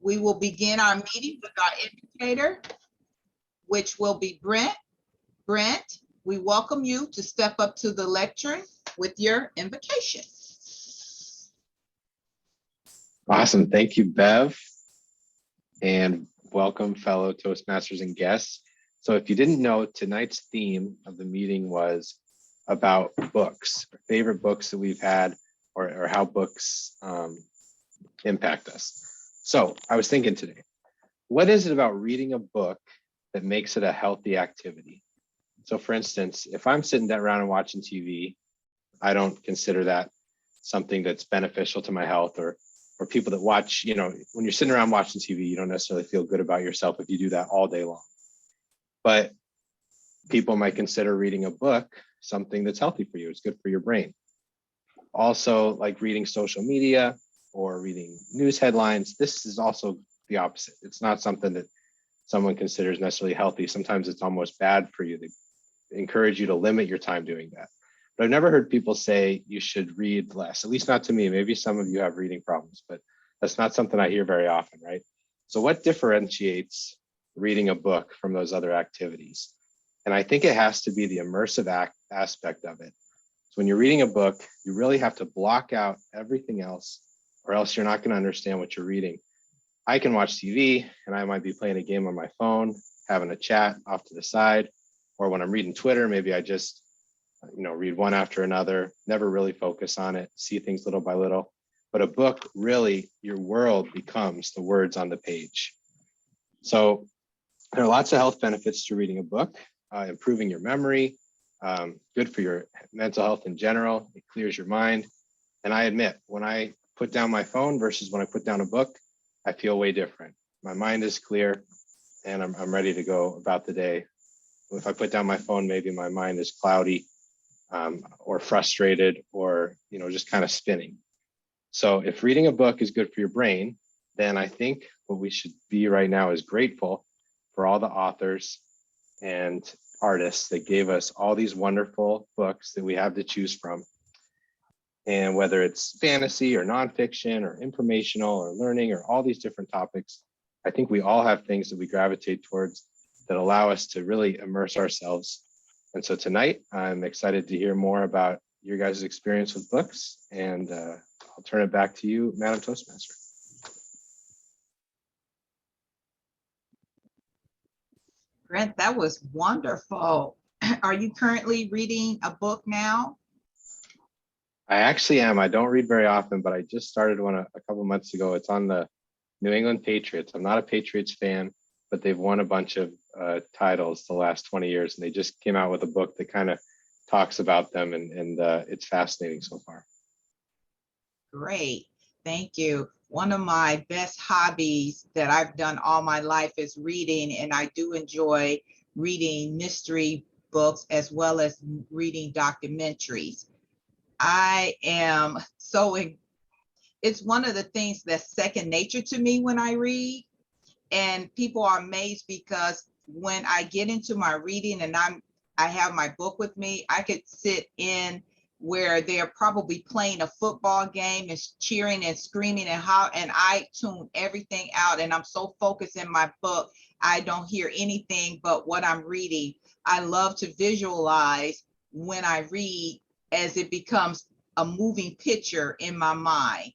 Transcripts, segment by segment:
We will begin our meeting with our indicator, which will be Brent. Brent, we welcome you to step up to the lectern with your invocation. Awesome. Thank you, Bev. And welcome, fellow Toastmasters and guests. So if you didn't know, tonight's theme of the meeting was about books, favorite books that we've had, or how books impact us. So I was thinking today, what is it about reading a book that makes it a healthy activity? So for instance, if I'm sitting around and watching TV, I don't consider that something that's beneficial to my health, or people that watch, when you're sitting around watching TV, you don't necessarily feel good about yourself if you do that all day long. But people might consider reading a book something that's healthy for you. It's good for your brain. Also, like reading social media or reading news headlines, this is also the opposite. It's not something that someone considers necessarily healthy. Sometimes it's almost bad for you. They encourage you to limit your time doing that. But I've never heard people say you should read less, at least not to me. Maybe some of you have reading problems, but that's not something I hear very often, right? So what differentiates reading a book from those other activities? And I think it has to be the immersive aspect of it. So when you're reading a book, you really have to block out everything else, or else you're not going to understand what you're reading. I can watch TV and I might be playing a game on my phone, having a chat off to the side, or when I'm reading Twitter, maybe I just read one after another, never really focus on it, see things little by little. But a book, really, your world becomes the words on the page. So there are lots of health benefits to reading a book, improving your memory, good for your mental health in general. It clears your mind. And I admit, when I put down my phone versus when I put down a book, I feel way different. My mind is clear and I'm ready to go about the day. If I put down my phone, maybe my mind is cloudy, or frustrated, or just kind of spinning. So if reading a book is good for your brain, then I think what we should be right now is grateful for all the authors and artists that gave us all these wonderful books that we have to choose from. And whether it's fantasy or nonfiction or informational or learning or all these different topics, I think we all have things that we gravitate towards that allow us to really immerse ourselves. And so tonight, I'm excited to hear more about your guys' experience with books, and I'll turn it back to you, Madam Toastmaster. Brent, that was wonderful. Are you currently reading a book now? I actually am. I don't read very often, but I just started one a couple months ago. It's on the New England Patriots. I'm not a Patriots fan, but they've won a bunch of titles the last 20 years, and they just came out with a book that kind of talks about them, and it's fascinating so far. Great, thank you. One of my best hobbies that I've done all my life is reading, and I do enjoy reading mystery books as well as reading documentaries. It's one of the things that's second nature to me when I read. And people are amazed because when I get into my reading and I have my book with me, I could sit in where they're probably playing a football game and cheering and screaming and I tune everything out, and I'm so focused in my book, I don't hear anything but what I'm reading. I love to visualize when I read, as it becomes a moving picture in my mind.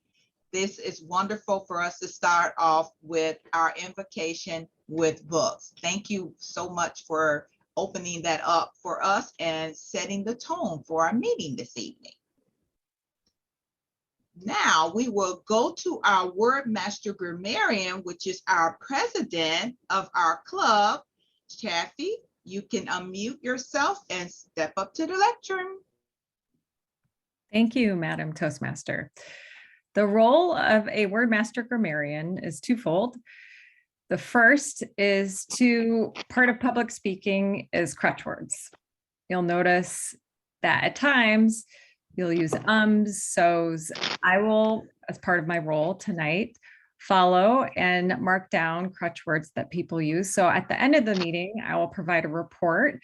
This is wonderful for us to start off with our invocation with books. Thank you so much for opening that up for us and setting the tone for our meeting this evening. Now we will go to our Word Master Grammarian, which is our president of our club. Kathy, you can unmute yourself and step up to the lectern. Thank you, Madam Toastmaster. The role of a Word Master Grammarian is twofold. The first is part of public speaking is crutch words. You'll notice that at times you'll use ums, so's. I will, as part of my role tonight, follow and mark down crutch words that people use. So at the end of the meeting, I will provide a report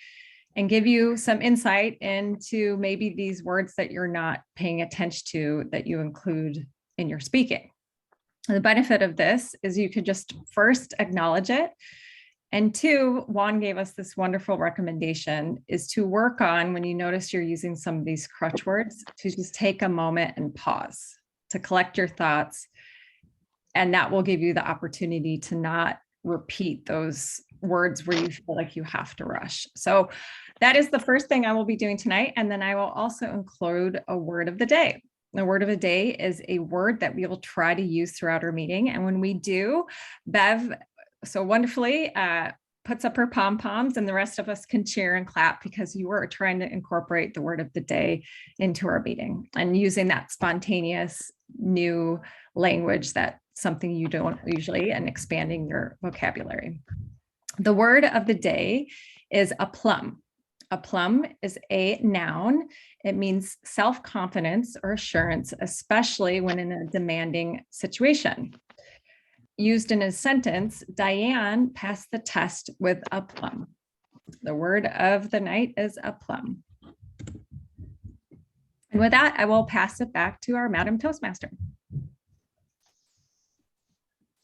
and give you some insight into maybe these words that you're not paying attention to that you include in your speaking. The benefit of this is you could just first acknowledge it. And two, Juan gave us this wonderful recommendation is to work on when you notice you're using some of these crutch words, to just take a moment and pause, to collect your thoughts. And that will give you the opportunity to not repeat those words where you feel like you have to rush. So that is the first thing I will be doing tonight. And then I will also include a word of the day. The word of the day is a word that we will try to use throughout our meeting. And when we do, Bev so wonderfully puts up her pom-poms, and the rest of us can cheer and clap because you are trying to incorporate the word of the day into our meeting and using that spontaneous new language, that something you don't usually, and expanding your vocabulary. The word of the day is aplomb. Aplomb is a noun. It means self-confidence or assurance, especially when in a demanding situation. Used in a sentence, Diane passed the test with aplomb. The word of the night is aplomb. And with that, I will pass it back to our Madam Toastmaster.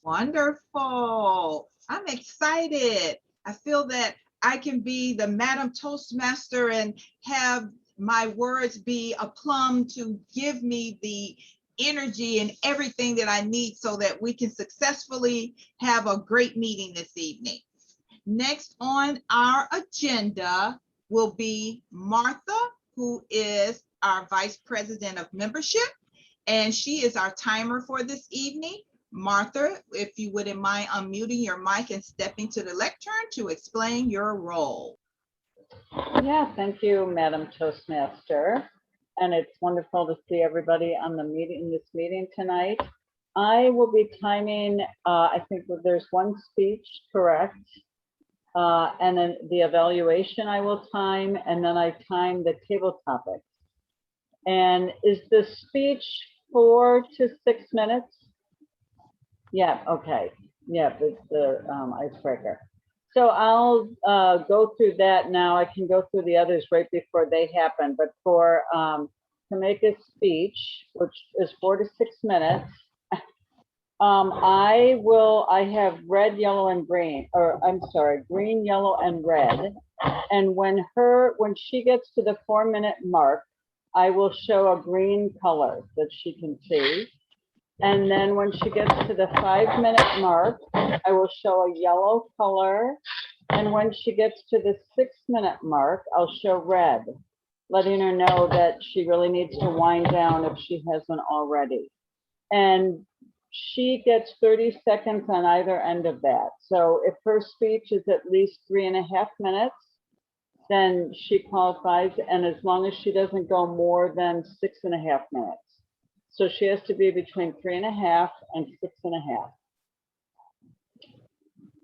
Wonderful. I'm excited. I feel that I can be the Madam Toastmaster and have my words be aplomb to give me the energy and everything that I need so that we can successfully have a great meeting this evening. Next on our agenda will be Martha, who is our Vice President of Membership, and she is our timer for this evening. Martha, if you wouldn't mind unmuting your mic and stepping to the lectern to explain your role. Yeah, thank you, Madam Toastmaster. And it's wonderful to see everybody on the meeting, this meeting tonight. I will be timing, I think there's one speech, correct? And then the evaluation I will time, and then I time the table topics. And is the speech 4 to 6 minutes? Yeah, okay. Yeah, it's the icebreaker. So I'll go through that now. I can go through the others right before they happen, but for to make a speech, which is 4 to 6 minutes, I have red, yellow, and green, or I'm sorry, green, yellow, and red. And when she gets to the 4-minute mark, I will show a green color that she can see. And then when she gets to the 5-minute mark, I will show a yellow color. And when she gets to the 6-minute mark, I'll show red, letting her know that she really needs to wind down if she hasn't already. And she gets 30 seconds on either end of that. So if her speech is at least 3.5 minutes, then she qualifies. And as long as she doesn't go more than 6.5 minutes. So she has to be between 3.5 and 6.5.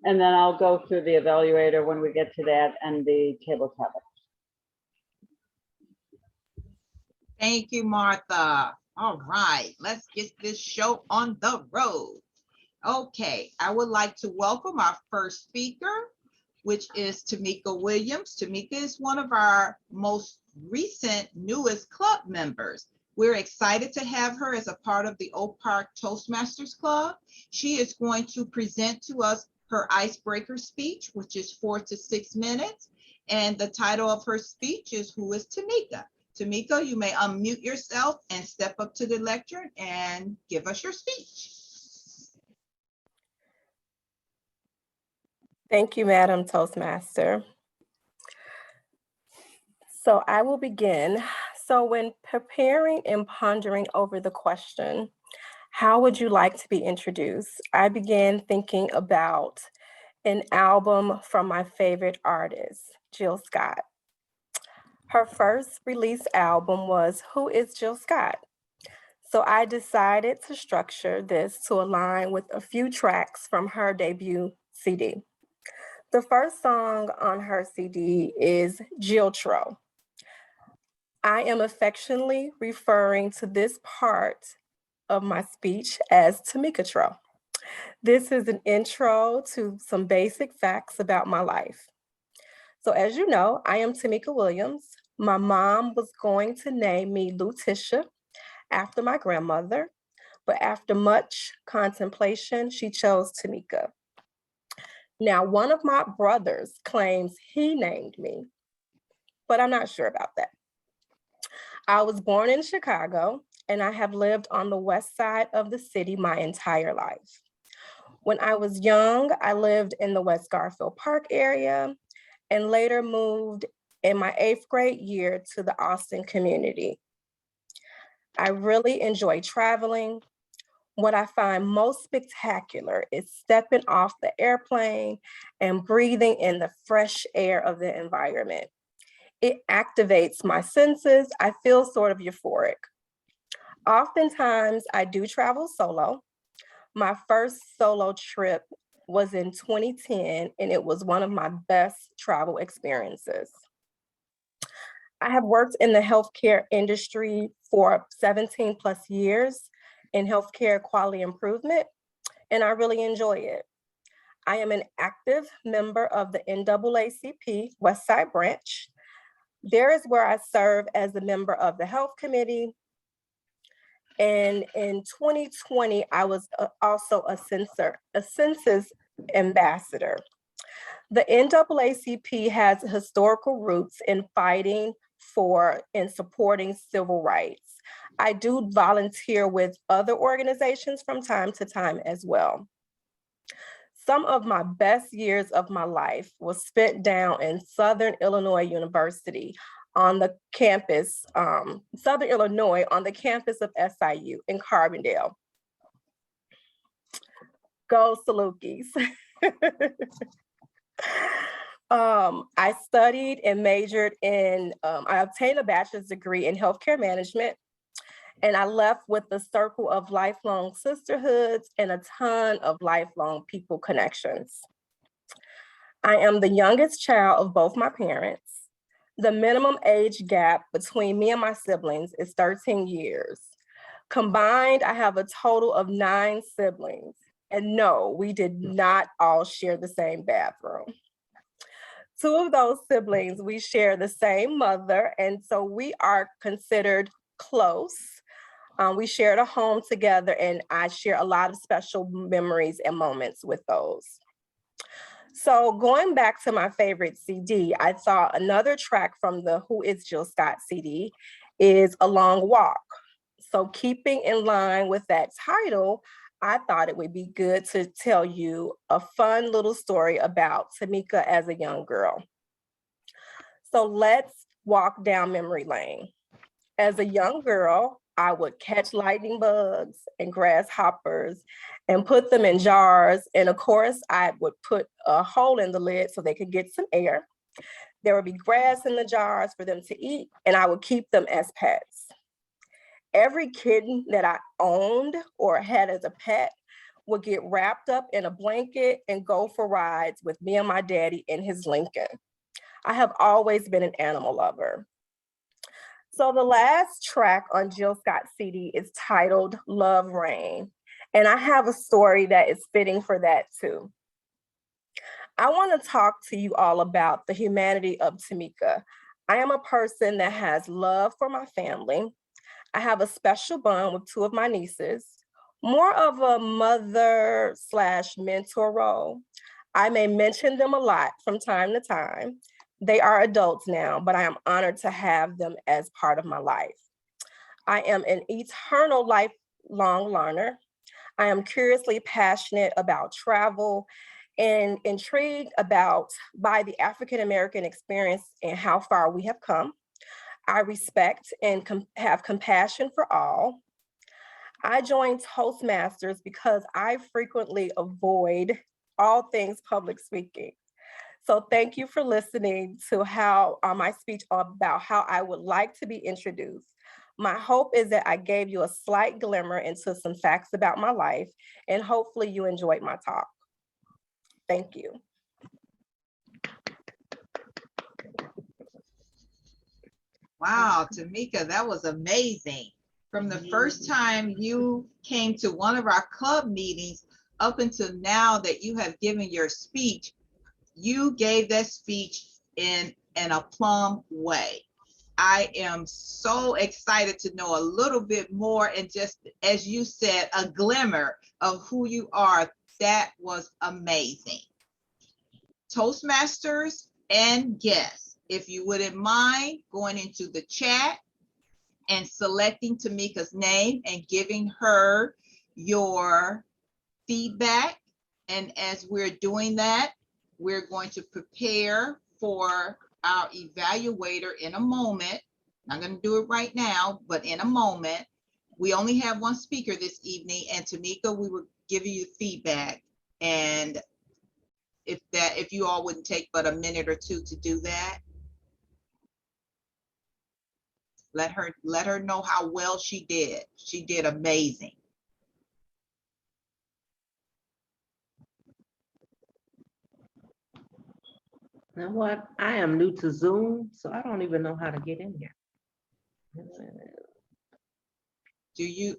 And then I'll go through the evaluator when we get to that and the table topic. Thank you, Martha. All right, let's get this show on the road. Okay, I would like to welcome our first speaker, which is Tamika Williams. Tamika is one of our most recent, newest club members. We're excited to have her as a part of the Oak Park Toastmasters Club. She is going to present to us her icebreaker speech, which is 4 to 6 minutes. And the title of her speech is Who is Tamika? Tamika, you may unmute yourself and step up to the lectern and give us your speech. Thank you, Madam Toastmaster. So I will begin. So when preparing and pondering over the question, how would you like to be introduced? I began thinking about an album from my favorite artist, Jill Scott. Her first released album was Who is Jill Scott? So I decided to structure this to align with a few tracks from her debut CD. The first song on her CD is Jiltro. I am affectionately referring to this part of my speech as Tamika-tro. This is an intro to some basic facts about my life. So as you know, I am Tamika Williams. My mom was going to name me Lutisha after my grandmother, but after much contemplation, she chose Tamika. Now, one of my brothers claims he named me, but I'm not sure about that. I was born in Chicago, and I have lived on the west side of the city my entire life. When I was young, I lived in the West Garfield Park area and later moved in my 8th grade year to the Austin community. I really enjoy traveling. What I find most spectacular is stepping off the airplane and breathing in the fresh air of the environment. It activates my senses. I feel sort of euphoric. Oftentimes, I do travel solo. My first solo trip was in 2010, and it was one of my best travel experiences. I have worked in the healthcare industry for 17 plus years in healthcare quality improvement, and I really enjoy it. I am an active member of the NAACP Westside Branch. There is where I serve as a member of the Health Committee. And in 2020, I was also a census ambassador. The NAACP has historical roots in fighting for and supporting civil rights. I do volunteer with other organizations from time to time as well. Some of my best years of my life was spent down in Southern Illinois University on the campus, Southern Illinois on the campus of SIU in Carbondale. Go Salukis. I studied and majored in, I obtained a bachelor's degree in healthcare management, and I left with a circle of lifelong sisterhoods and a ton of lifelong people connections. I am the youngest child of both my parents. The minimum age gap between me and my siblings is 13 years. Combined, I have a total of 9 siblings. And no, we did not all share the same bathroom. 2 of those siblings, we share the same mother, and so we are considered close. We shared a home together, and I share a lot of special memories and moments with those. So going back to my favorite CD, I thought another track from the Who Is Jill Scott CD is A Long Walk. So keeping in line with that title, I thought it would be good to tell you a fun little story about Tamika as a young girl. So let's walk down memory lane. As a young girl, I would catch lightning bugs and grasshoppers and put them in jars. And of course, I would put a hole in the lid so they could get some air. There would be grass in the jars for them to eat, and I would keep them as pets. Every kitten that I owned or had as a pet would get wrapped up in a blanket and go for rides with me and my daddy in his Lincoln. I have always been an animal lover. So the last track on Jill Scott's CD is titled Love Rain. And I have a story that is fitting for that too. I want to talk to you all about the humanity of Tamika. I am a person that has love for my family. I have a special bond with 2 of my nieces, more of a mother/mentor role. I may mention them a lot from time to time. They are adults now, but I am honored to have them as part of my life. I am an eternal lifelong learner. I am curiously passionate about travel and intrigued by the African-American experience and how far we have come. I respect and have compassion for all. I joined Toastmasters because I frequently avoid all things public speaking. So thank you for listening to my speech about how I would like to be introduced. My hope is that I gave you a slight glimmer into some facts about my life, and hopefully you enjoyed my talk. Thank you. Wow, Tamika, that was amazing. From the first time you came to one of our club meetings up until now that you have given your speech, you gave that speech in an aplomb way. I am so excited to know a little bit more, and just as you said, a glimmer of who you are. That was amazing. Toastmasters and guests, if you wouldn't mind going into the chat and selecting Tamika's name and giving her your feedback. And as we're doing that, we're going to prepare for our evaluator in a moment. I'm going to do it right now, but in a moment. We only have one speaker this evening, and Tamika, we will give you feedback. And if you all wouldn't take but a minute or two to do that. Let her know how well she did. She did amazing. Now what? I am new to Zoom, so I don't even know how to get in here.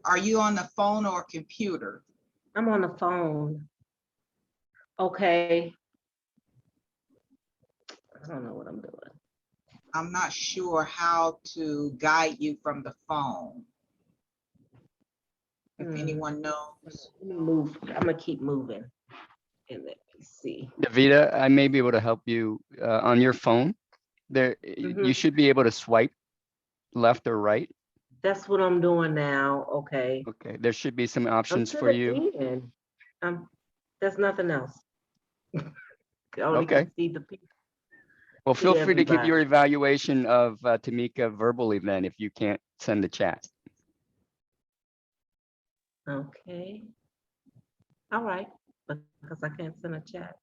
Are you on the phone or computer? I'm on the phone. Okay. I don't know what I'm doing. I'm not sure how to guide you from the phone. If anyone knows. Let me move. I'm gonna keep moving. And let me see. Davida, I may be able to help you on your phone. There, you should be able to swipe left or right. That's what I'm doing now. Okay. Okay, there should be some I'm options to for the you. end. There's nothing else. I only Okay. can see the people. Well, feel see free to give everybody. your evaluation of Tamika verbally then if you can't send the chat. Okay. All right, because I can't send a chat.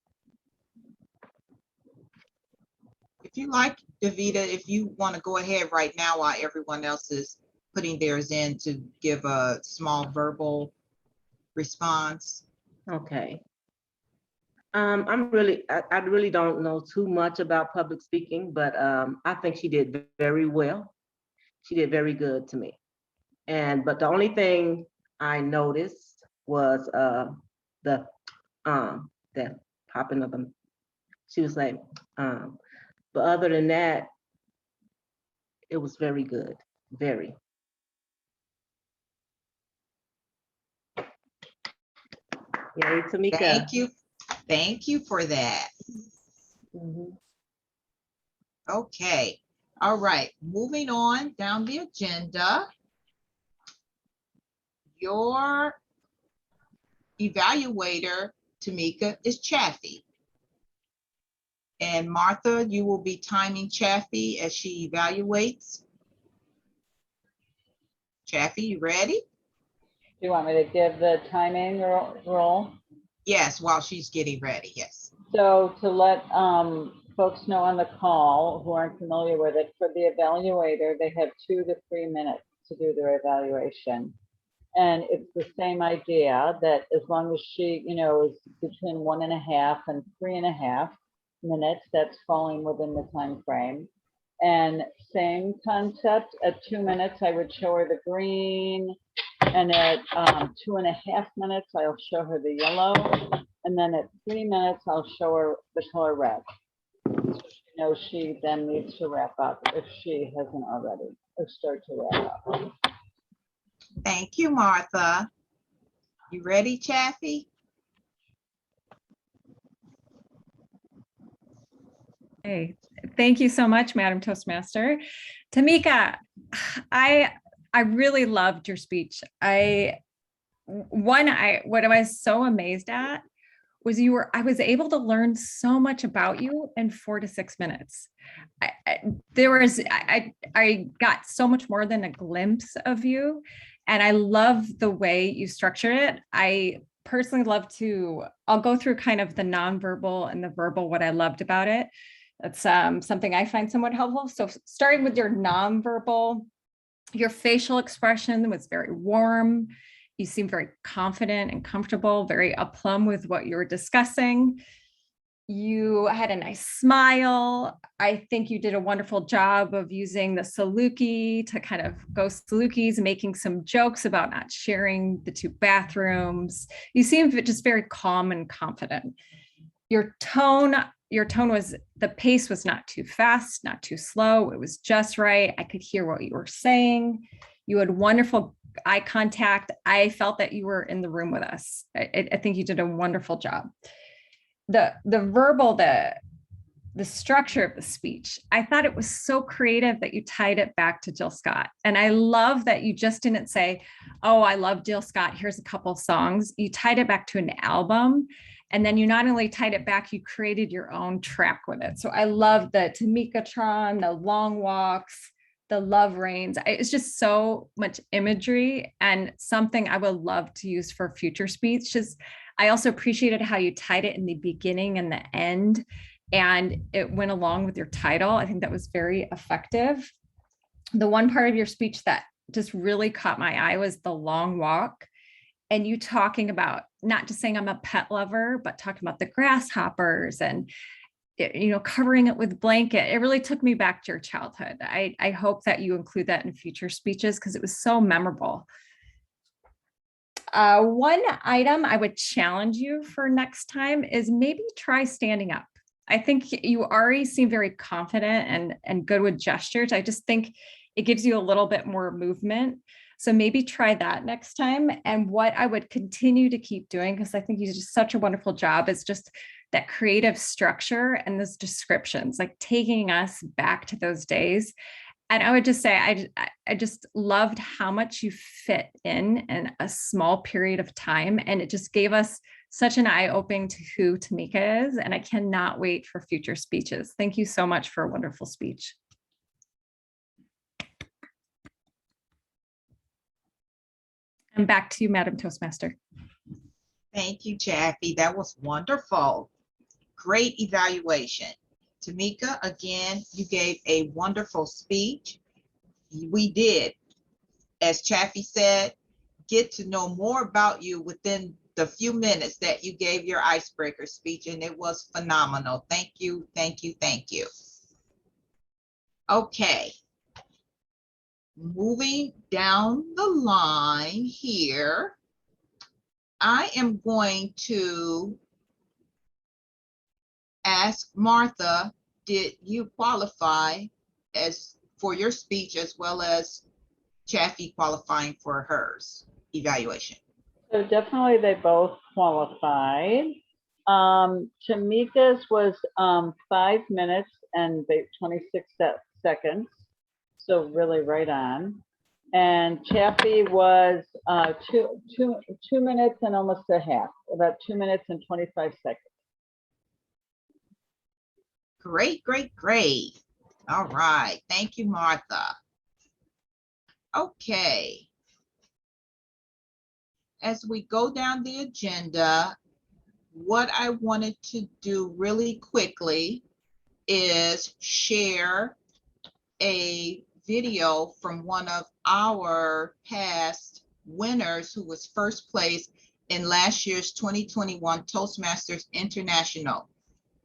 If you like, Davida, if you want to go ahead right now while everyone else is putting theirs in to give a small verbal response. Okay. I really don't know too much about public speaking, but I think she did very well. She did very good to me. But the only thing I noticed was the popping of them. She was like, but other than that, it was very good, very. Yay, Tamika. Thank you for that. Mhm. Okay, all right, moving on down the agenda. Your evaluator, Tamika, is Chaffee. And Martha, you will be timing Chaffee as she evaluates. Chaffee, you ready? Do you want me to give the timing roll? Yes, while she's getting ready, yes. So to let folks know on the call who aren't familiar with it, for the evaluator, they have 2 to 3 minutes to do their evaluation. And it's the same idea that as long as she, is between 1.5 and 3.5 minutes, that's falling within the time frame. And same concept, at 2 minutes, I would show her the green. And at 2.5 minutes, I'll show her the yellow. And then at 3 minutes, I'll show her the color red. So she knows she then needs to wrap up if she hasn't already, or start to wrap up. Thank you, Martha. You ready, Chaffee? Hey, thank you so much, Madam Toastmaster. Tamika, I really loved your speech. What I was so amazed at was I was able to learn so much about you in 4 to 6 minutes. I got so much more than a glimpse of you, and I love the way you structure it. I personally love I'll go through kind of the nonverbal and the verbal, what I loved about it. That's something I find somewhat helpful. So starting with your nonverbal, your facial expression was very warm. You seemed very confident and comfortable, very aplomb with what you were discussing. You had a nice smile. I think you did a wonderful job of using the Saluki to kind of go Salukis, making some jokes about not sharing the 2 bathrooms. You seemed just very calm and confident. your tone was, the pace was not too fast, not too slow. It was just right. I could hear what you were saying. You had wonderful eye contact. I felt that you were in the room with us. I think you did a wonderful job. The verbal, the structure of the speech, I thought it was so creative that you tied it back to Jill Scott. And I love that you just didn't say, oh, I love Jill Scott, here's a couple songs. You tied it back to an album. And then you not only tied it back, you created your own track with it. So I love the Tamika-tron, the long walks, the love rains. It's just so much imagery and something I would love to use for future speeches. I also appreciated how you tied it in the beginning and the end, and it went along with your title. I think that was very effective. The one part of your speech that just really caught my eye was the long walk, and you talking about not just saying I'm a pet lover, but talking about the grasshoppers and, you know, covering it with blanket. It really took me back to your childhood. I hope that you include that in future speeches because it was so memorable. One item I would challenge you for next time is maybe try standing up. I think you already seem very confident and good with gestures. I just think it gives you a little bit more movement. So maybe try that next time. And what I would continue to keep doing, because I think you did such a wonderful job, is just that creative structure and those descriptions, like taking us back to those days. And I would just say, I just loved how much you fit in a small period of time. And it just gave us such an eye-opening to who Tamika is. And I cannot wait for future speeches. Thank you so much for a wonderful speech. And back to you, Madam Toastmaster. Thank you, Jaffe. That was wonderful. Great evaluation. Tamika, again, you gave a wonderful speech. We did, as Jaffe said, get to know more about you within the few minutes that you gave your icebreaker speech, and it was phenomenal. Thank you, thank you, thank you. Okay. Moving down the line here, I am going to ask Martha, did you qualify as for your speech as well as Jaffe qualifying for hers evaluation? So definitely they both qualified. Tamika's was 5 minutes and 26 seconds. So really right on. And Jaffe was 2 minutes and almost a half, about 2 minutes and 25 seconds. Great, great, great. All right. Thank you, Martha. Okay. As we go down the agenda, what I wanted to do really quickly is share a video from one of our past winners who was first place in last year's 2021 Toastmasters International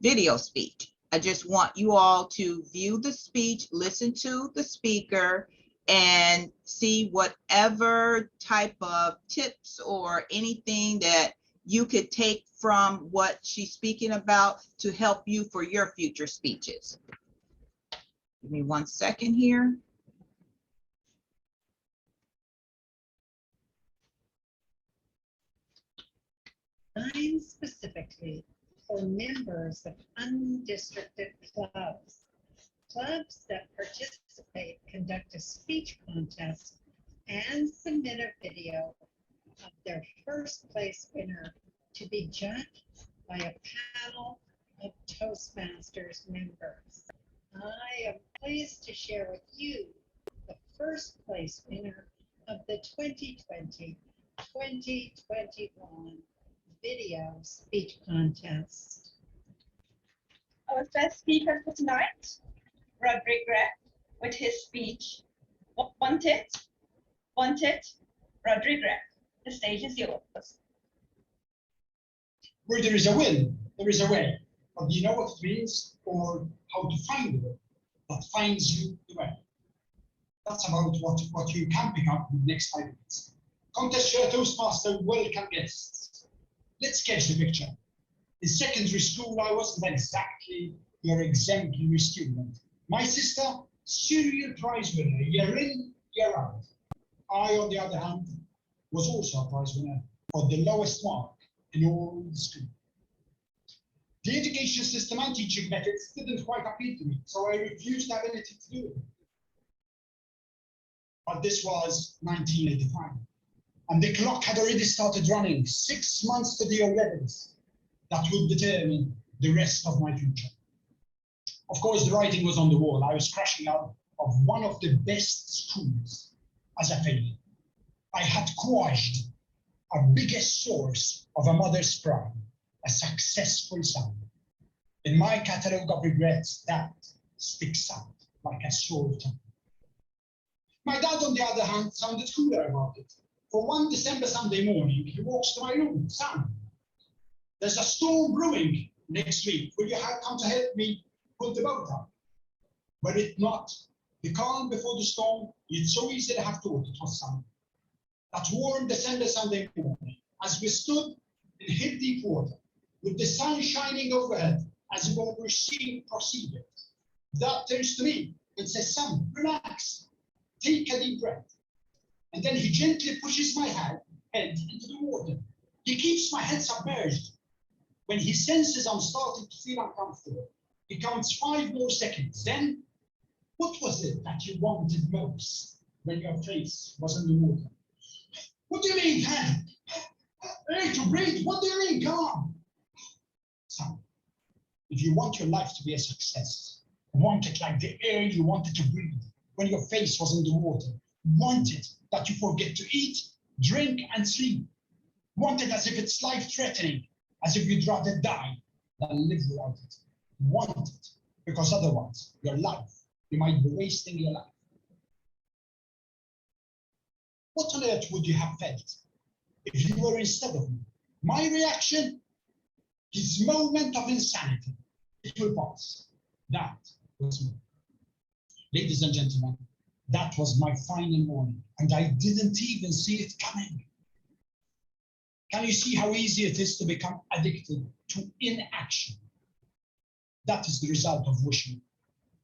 video speech. I just want you all to view the speech, listen to the speaker, and see whatever type of tips or anything that you could take from what she's speaking about to help you for your future speeches. Give me 1 second here. Designed specifically for members of undistricted clubs. Clubs that participate conduct a speech contest and submit a video of their first place winner to be judged by a panel of Toastmasters members. I am pleased to share with you the first place winner of the 2020-2021 video speech contest. Our first speaker for tonight, Roderick Graf, with his speech, Wanted, Roderick Graf. The stage is yours. Where there is a will, there is a way. But do you know what it means or how to find the will that finds you the way? That's about what you can pick up in the next 5 minutes. Contest Show Toastmaster, welcome guests. Let's sketch the picture. In secondary school, I wasn't exactly your exemplary student. My sister, serial prize winner, year in, year out. I, on the other hand, was also a prize winner for the lowest mark in all the school. The education system and teaching methods didn't quite appeal to me, so I refused to have anything to do with it. But this was 1985, and the clock had already started running 6 months to the 11th that would determine the rest of my future. Of course, the writing was on the wall. I was crashing out of one of the best schools as a failure. I had quashed a biggest source of a mother's pride, a successful son. In my catalogue of regrets, that sticks out like a sore tongue. My dad, on the other hand, sounded cooler about it. For one December Sunday morning, he walks to my room. Son, there's a storm brewing next week. Will you come to help me put the boat up? Were it not the calm before the storm, you'd so easily have thought it was summer. That warm December Sunday morning, as we stood in hip-deep water, with the sun shining overhead as we were proceeded, Dad turns to me and says, son, relax. Take a deep breath. And then he gently pushes my head into the water. He keeps my head submerged. When he senses I'm starting to feel uncomfortable, he counts 5 more seconds. Then, what was it that you wanted most when your face was in the water? What do you mean, Dad? Air to breathe? What do you mean? Come on. Son, if you want your life to be a success, want it like the air you wanted to breathe when your face was in the water. Want it that you forget to eat, drink, and sleep. Want it as if it's life-threatening, as if you'd rather die than live without it. Want it, because otherwise, your life, you might be wasting your life. What on earth would you have felt if you were instead of me? My reaction? His moment of insanity. It will pass. That was me. Ladies and gentlemen, that was my final morning, and I didn't even see it coming. Can you see how easy it is to become addicted to inaction? That is the result of wishing.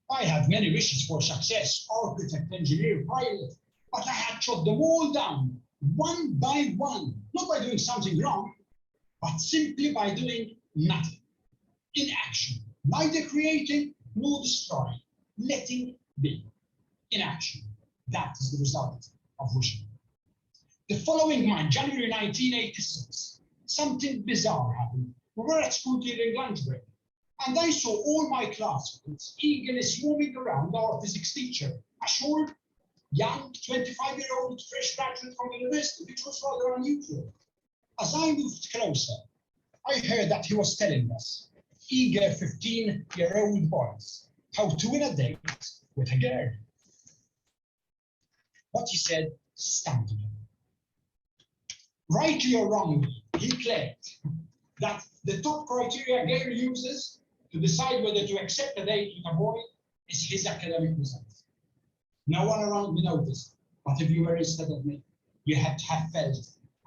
I had many wishes for success, architect, engineer, pilot, but I had shot them all down, one by one, not by doing something wrong, but simply by doing nothing. Inaction, neither creating nor destroying, letting be. Inaction, that is the result of wishing. The following month, January 1986, something bizarre happened. We were at school during lunch break, and I saw all my classmates eagerly swarming around our physics teacher, a short, young, 25-year-old fresh graduate from university, which was rather unusual. As I moved closer, I heard that he was telling us, eager 15-year-old boys, how to win a date with a girl. What he said stunned me. Rightly or wrongly, he claimed that the top criteria a girl uses to decide whether to accept a date with a boy is his academic results. No one around me noticed, but if you were instead of me, you had to have felt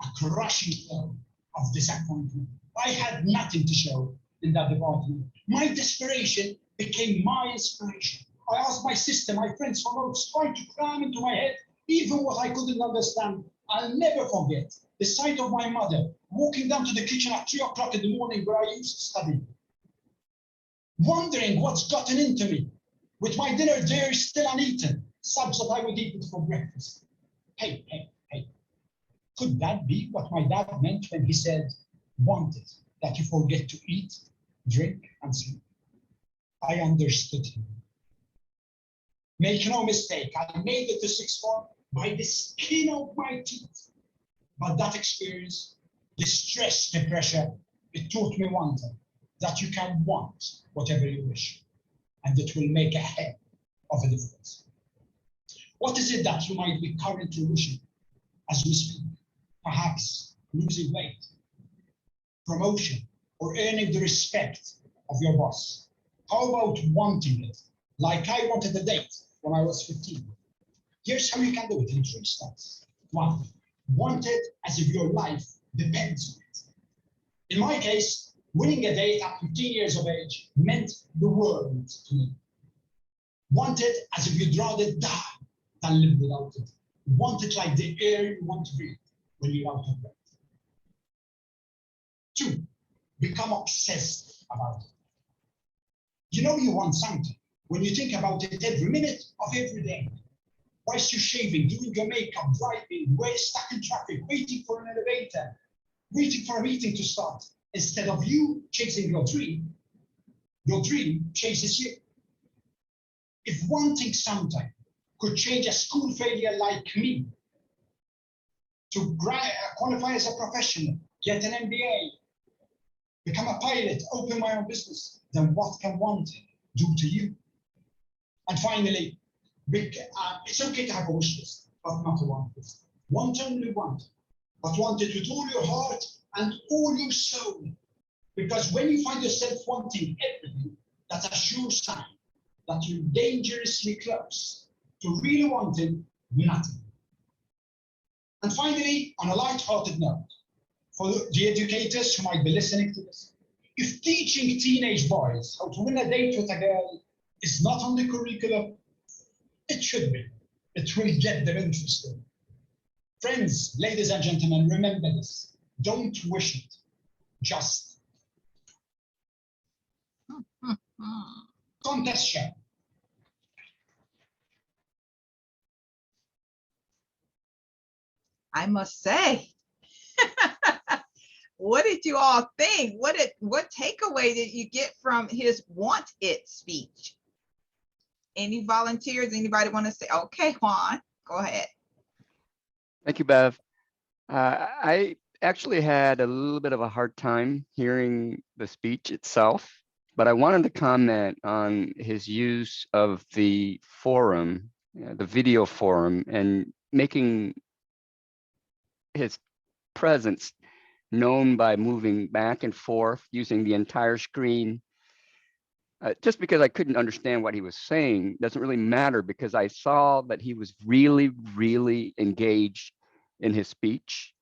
a crushing flow of disappointment. I had nothing to show in that department. My desperation became my inspiration. I asked my sister, my friends for notes, trying to cram into my head even what I couldn't understand. I'll never forget the sight of my mother walking down to the kitchen at 3 o'clock in the morning where I used to study, wondering what's gotten into me, with my dinner there still uneaten, subs that I would eat it for breakfast. Hey, could that be what my dad meant when he said, wanted that you forget to eat, drink, and sleep? I understood him. Make no mistake, I made it to sixth form by the skin of my teeth. But that experience, the stress, the pressure, it taught me one thing, that you can want whatever you wish, and it will make a heck of a difference. What is it that you might be currently wishing as we speak? Perhaps losing weight, promotion, or earning the respect of your boss. How about wanting it, like I wanted a date when I was 15? Here's how you can do it in 3 steps. 1, want it as if your life depends on it. In my case, Winning a date at 15 years of age meant the world to me. Wanted as if you'd rather die than live without it. Want it like the air you want to breathe when you're out of breath. 2, become obsessed about it. You know you want something when you think about it every minute of every day. Whilst you're shaving, doing your makeup, driving, way stuck in traffic, waiting for an elevator, waiting for a meeting to start. Instead of you chasing your dream chases you. If wanting something could change a school failure like me to qualify as a professional, get an MBA, become a pilot, open my own business, then what can wanting do to you? And finally, it's okay to have a wish list, but not a want list. Want only want, but want it with all your heart and all your soul. Because when you find yourself wanting everything, that's a sure sign that you're dangerously close to really wanting nothing. And finally, on a light-hearted note, for the educators who might be listening to this, if teaching teenage boys how to win a date with a girl is not on the curriculum, it should be. It will get them interested. Friends, ladies and gentlemen, remember this. Don't wish it, just contest show. I must say, what did you all think? What takeaway did you get from his want it speech? Any volunteers? Anybody want to say? Okay, Juan, go ahead. Thank you, Bev. I actually had a little bit of a hard time hearing the speech itself, but I wanted to comment on his use of the forum, the video forum, and making his presence known by moving back and forth using the entire screen. Just because I couldn't understand what he was saying doesn't really matter, because I saw that he was really, really engaged in his speech.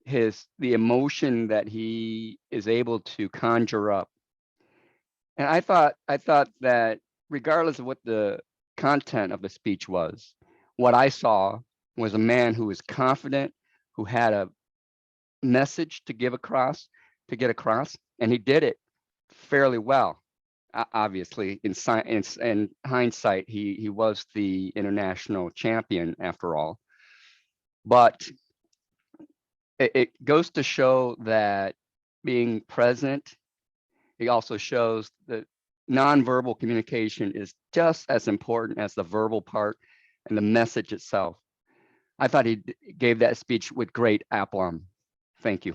The emotion that he is able to conjure up. And I thought that regardless of what the content of the speech was, what I saw was a man who was confident, who had a message to get across, and he did it fairly well. Obviously, in hindsight, he was the international champion after all. But it goes to show that being present, it also shows that nonverbal communication is just as important as the verbal part and the message itself. I thought he gave that speech with great aplomb. Thank you.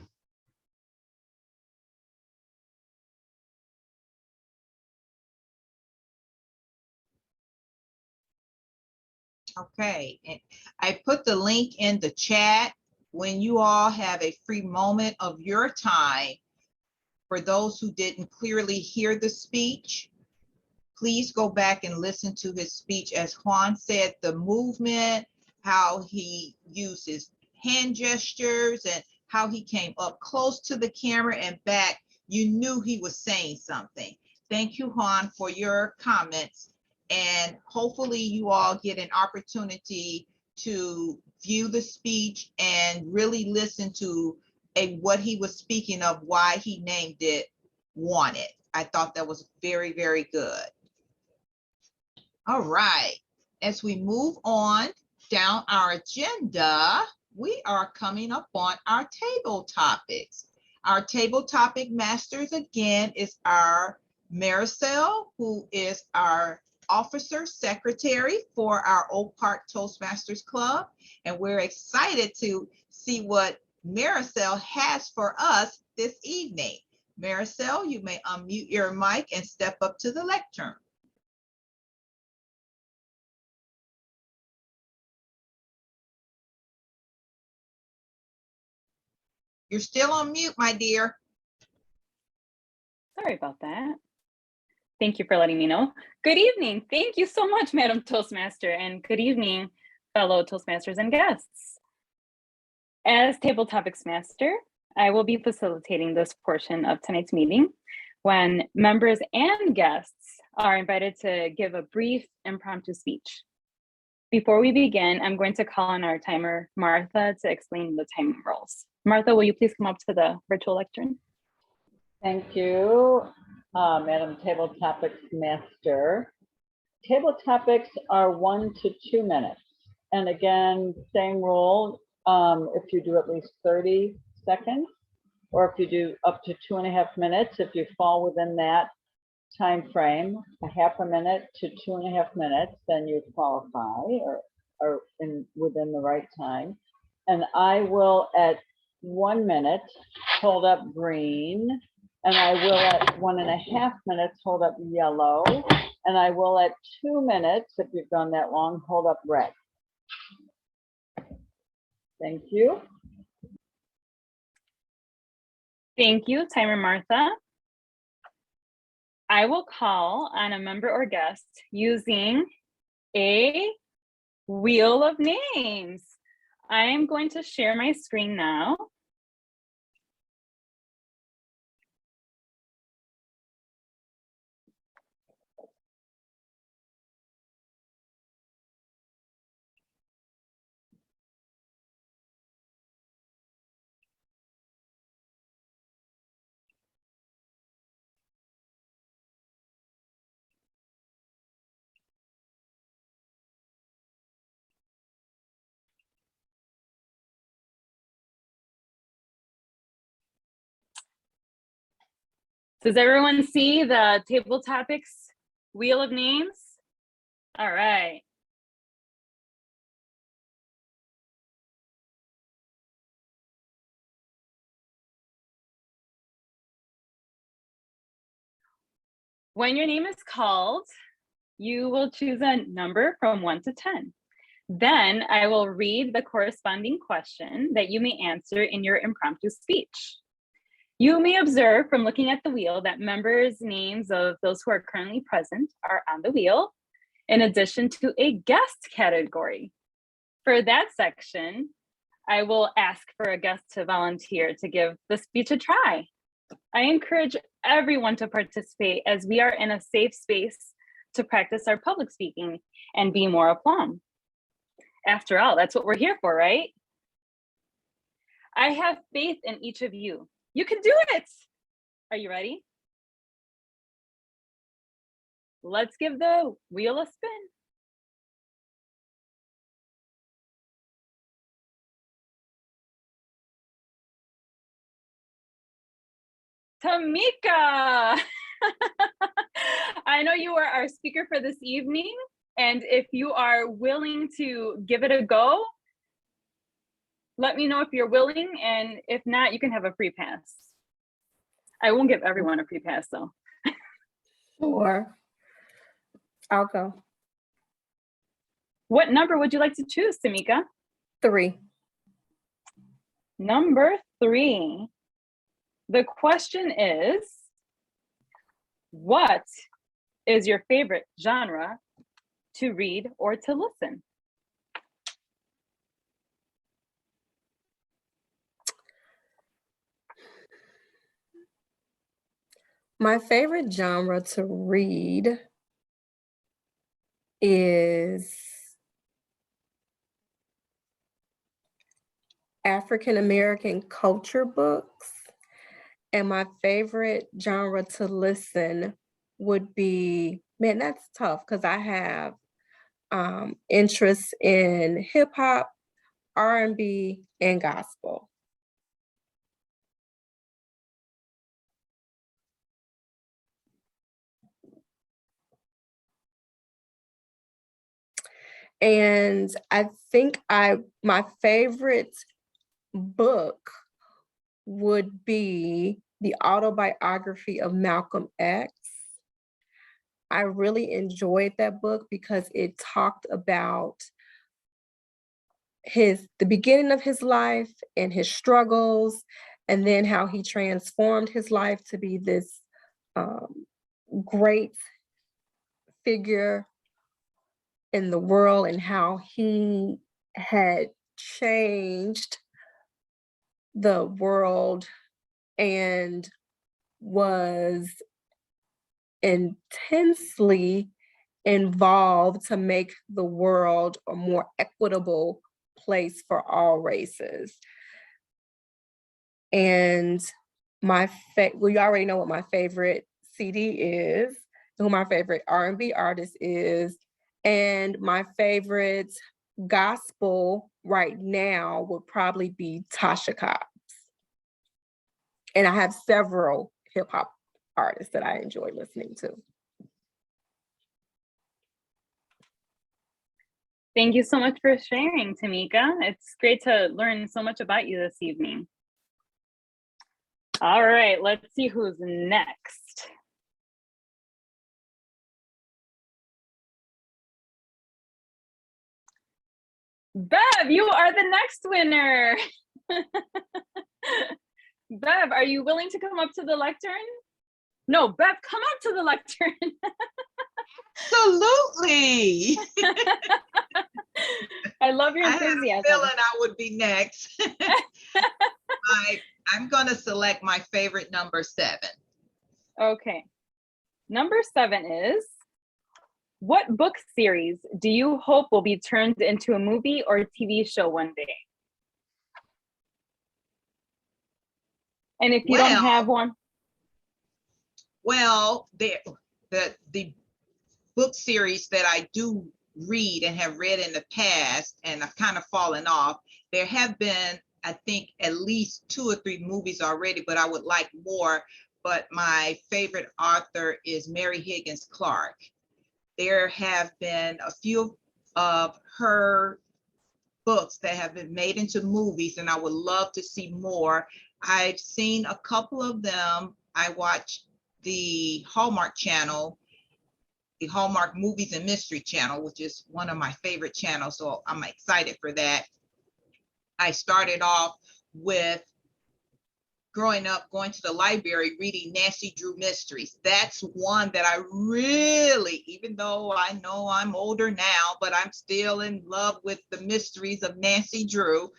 Okay, and I put the link in the chat. When you all have a free moment of your time, for those who didn't clearly hear the speech, please go back and listen to his speech. As Juan said, the movement, how he used his hand gestures and how he came up close to the camera and back, you knew he was saying something. Thank you, Juan, for your comments. And hopefully you all get an opportunity to view the speech and really listen to what he was speaking of, why he named it Want It. I thought that was very, very good. All right, as we move on down our agenda, we are coming up on our table topics. Our table topic masters again is our Maricel, who is our officer secretary for our Oak Park Toastmasters Club. And we're excited to see what Maricel has for us this evening. Maricel, you may unmute your mic and step up to the lectern. You're still on mute, my dear. Sorry about that. Thank you for letting me know. Good evening. Thank you so much, Madam Toastmaster, and good evening, fellow Toastmasters and guests. As Table Topics Master, I will be facilitating this portion of tonight's meeting when members and guests are invited to give a brief impromptu speech. Before we begin, I'm going to call on our timer, Martha, to explain the timing rules. Martha, will you please come up to the virtual lectern? Thank you, Madam Table Topics Master. Table topics are 1 to 2 minutes. And again, same rule, if you do at least 30 seconds, or if you do up to 2.5 minutes, if you fall within that time frame, a half a minute to 2.5 minutes, then you qualify or within the right time. And I will at 1 minute hold up green, and I will at 1.5 minutes hold up yellow, and I will at 2 minutes, if you've gone that long, hold up red. Thank you. Thank you, timer Martha. I will call on a member or guest using a wheel of names. I am going to share my screen now. Does everyone see the table topics wheel of names? All right. When your name is called, you will choose a number from 1 to 10. Then I will read the corresponding question that you may answer in your impromptu speech. You may observe from looking at the wheel that members' names of those who are currently present are on the wheel, in addition to a guest category. For that section, I will ask for a guest to volunteer to give the speech a try. I encourage everyone to participate as we are in a safe space to practice our public speaking and be more aplomb. After all, that's what we're here for, right? I have faith in each of you. You can do it. Are you ready? Let's give the wheel a spin. Tamika, I know you are our speaker for this evening, and if you are willing to give it a go, let me know if you're willing, and if not, you can have a free pass. I won't give everyone a free pass though. Sure. I'll go. What number would you like to choose, Tamika? 3. Number 3. The question is, what is your favorite genre to read or to listen? My favorite genre to read is African American culture books. And my favorite genre to listen would be, man, that's tough because I have interests in hip hop, R&B, and gospel. And I think my favorite book would be the autobiography of Malcolm X. I really enjoyed that book because it talked about the beginning of his life and his struggles, and then how he transformed his life to be this great figure in the world, and how he had changed the world and was intensely involved to make the world a more equitable place for all races. And well, you already know what my favorite CD is, who my favorite R&B artist is, and my favorite gospel right now would probably be Tasha Cobbs. And I have several hip hop artists that I enjoy listening to. Thank you so much for sharing, Tamika. It's great to learn so much about you this evening. All right, let's see who's next. Bev, you are the next winner. Bev, are you willing to come up to the lectern? No, Bev, come up to the lectern. Absolutely. I love your I had a enthusiasm. feeling I would be next. I'm going to select my favorite number 7. Okay. Number 7 is, what book series do you hope will be turned into a movie or a TV show one day? And if you don't have one? Well, the book series that I do read and have read in the past, and I've kind of fallen off, there have been, I think, at least 2 or 3 movies already, but I would like more. But my favorite author is Mary Higgins Clark. There have been a few of her books that have been made into movies, and I would love to see more. I've seen a couple of them. I watch the Hallmark channel, the Hallmark Movies and Mystery channel, which is one of my favorite channels, so I'm excited for that. I started off with growing up, going to the library, reading Nancy Drew mysteries. That's one that I really, even though I know I'm older now, but I'm still in love with the mysteries of Nancy Drew.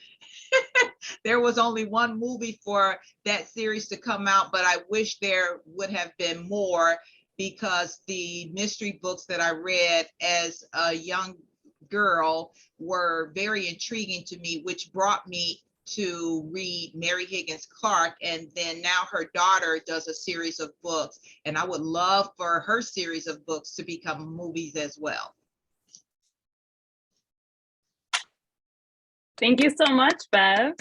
There was only one movie for that series to come out, but I wish there would have been more, because the mystery books that I read as a young girl were very intriguing to me, which brought me to read Mary Higgins Clark. And then now her daughter does a series of books, and I would love for her series of books to become movies as well. Thank you so much, Bev.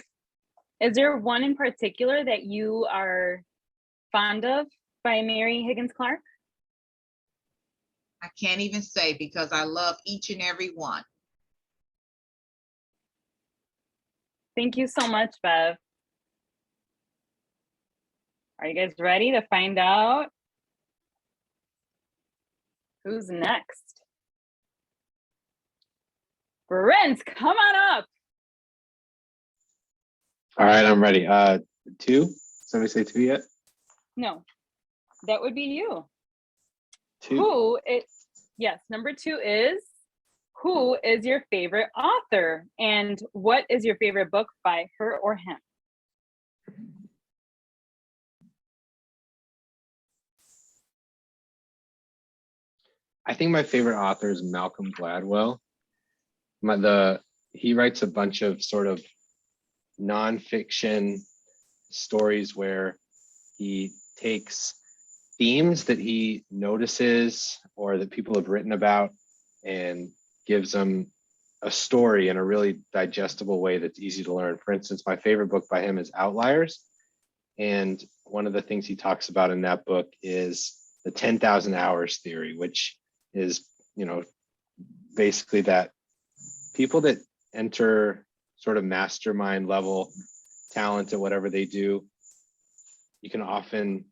Is there one in particular that you are fond of by Mary Higgins Clark? I can't even say, because I love each and every one. Thank you so much, Bev. Are you guys ready to find out who's next? Brent, come on up. All right, I'm ready. 2? Somebody say 2 yet? No, that would be you. 2? Yes, number 2 is, who is your favorite author? And what is your favorite book by her or him? I think my favorite author is Malcolm Gladwell. He writes a bunch of sort of nonfiction stories where he takes themes that he notices or that people have written about and gives them a story in a really digestible way that's easy to learn. For instance, my favorite book by him is Outliers. And one of the things he talks about in that book is the 10,000 hours theory, which is, basically that people that enter sort of mastermind level talent at whatever they do, you can often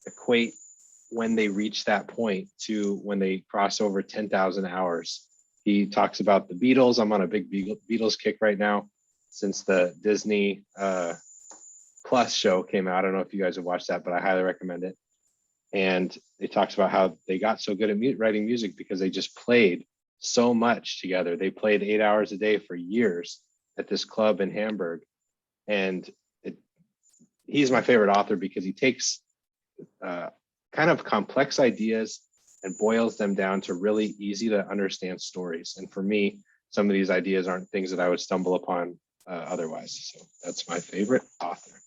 equate when they reach that point to when they cross over 10,000 hours. He talks about the Beatles. I'm on a big Beatles kick right now since the Disney Plus show came out. I don't know if you guys have watched that, but I highly recommend it. And it talks about how they got so good at writing music because they just played so much together. They played 8 hours a day for years at this club in Hamburg. And it he's my favorite author because he takes kind of complex ideas and boils them down to really easy to understand stories. And for me, some of these ideas aren't things that I would stumble upon otherwise. So that's my favorite author.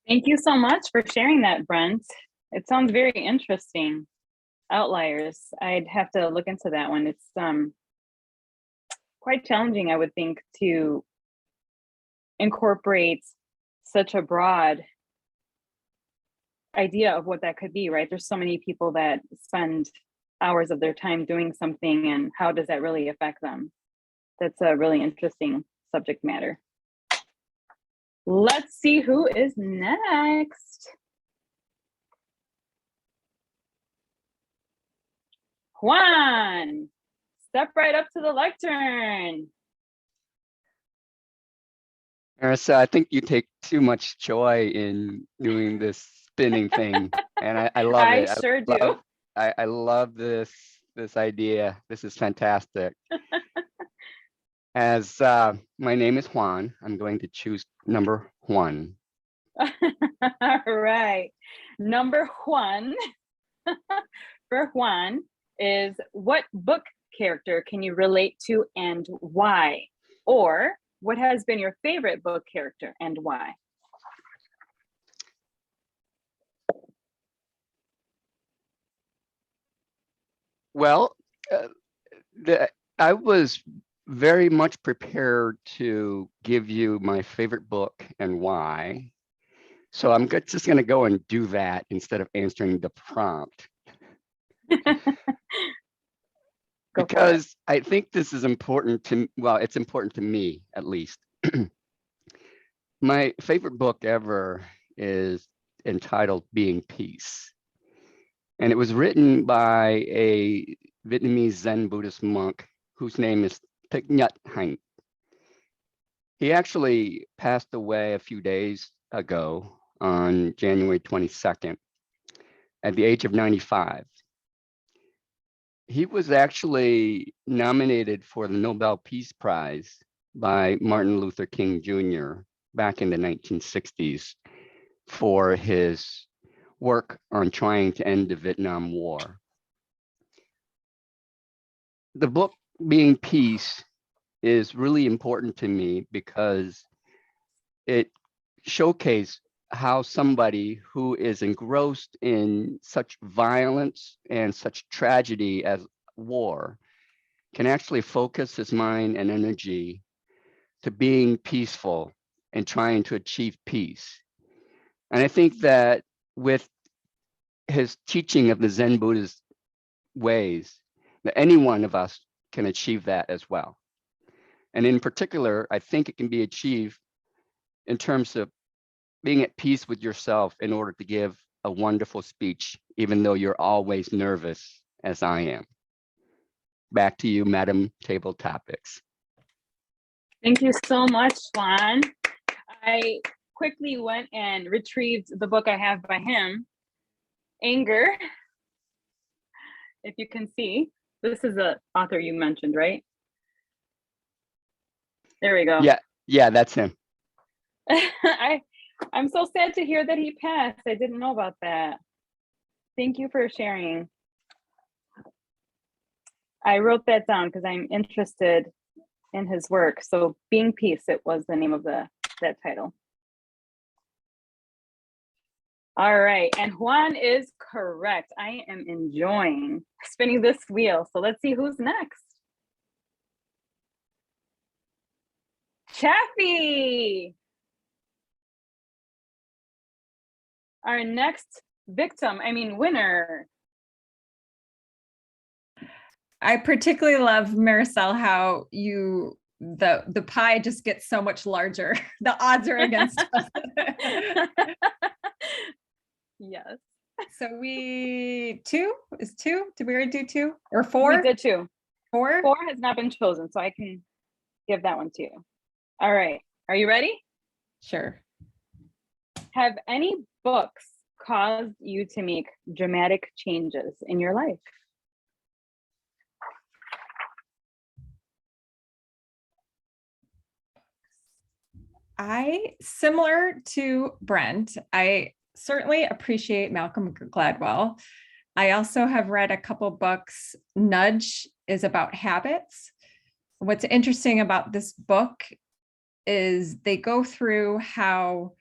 Thank you so much for sharing that, Brent. It sounds very interesting. Outliers. I'd have to look into that one. It's quite challenging, I would think, to incorporate such a broad idea of what that could be, right? There's so many people that spend hours of their time doing something, and how does that really affect them? That's a really interesting subject matter. Let's see who is next. Juan, step right up to the lectern. Marissa, I think you take too much joy in doing this spinning thing, and I love it. I sure do. I love this idea. This is fantastic. As my name is Juan, I'm going to choose number 1. All right. Number 1 for Juan is, what book character can you relate to and why? Or what has been your favorite book character and why? Well, I was very much prepared to give you my favorite book and why. So I'm just going to go and do that instead of answering the prompt. Because I think this is important to, well, it's important to me at least. My favorite book ever is entitled Being Peace. And it was written by a Vietnamese Zen Buddhist monk whose name is Thich Nhat Hanh. He actually passed away a few days ago on January 22nd at the age of 95. He was actually nominated for the Nobel Peace Prize by Martin Luther King Jr. back in the 1960s for his work on trying to end the Vietnam War. The book Being Peace is really important to me because it showcased how somebody who is engrossed in such violence and such tragedy as war can actually focus his mind and energy to being peaceful and trying to achieve peace. And I think that with his teaching of the Zen Buddhist ways, that any one of us can achieve that as well. And in particular, I think it can be achieved in terms of being at peace with yourself in order to give a wonderful speech, even though you're always nervous, as I am. Back to you, Madam Table Topics. Thank you so much, Juan. I quickly went and retrieved the book I have by him, Anger. If you can see, this is the author you mentioned, right? There we go. Yeah, that's him. I'm so sad to hear that he passed. I didn't know about that. Thank you for sharing. I wrote that down because I'm interested in his work. So Being Peace, it was the name of that title. All right, and Juan is correct. I am enjoying spinning this wheel. So let's see who's next. Chaffee. Our next winner. I particularly love, Maricel, how the pie just gets so much larger. The odds are against us. Yes. So two? Did we already do 2 or 4? We did 2. 4? 4 has not been chosen, so I can give that one to you. All right. Are you ready? Sure. Have any books caused you to make dramatic changes in your life? Similar to Brent, I certainly appreciate Malcolm Gladwell. I also have read a couple books. Nudge is about habits. What's interesting about this book is they go through how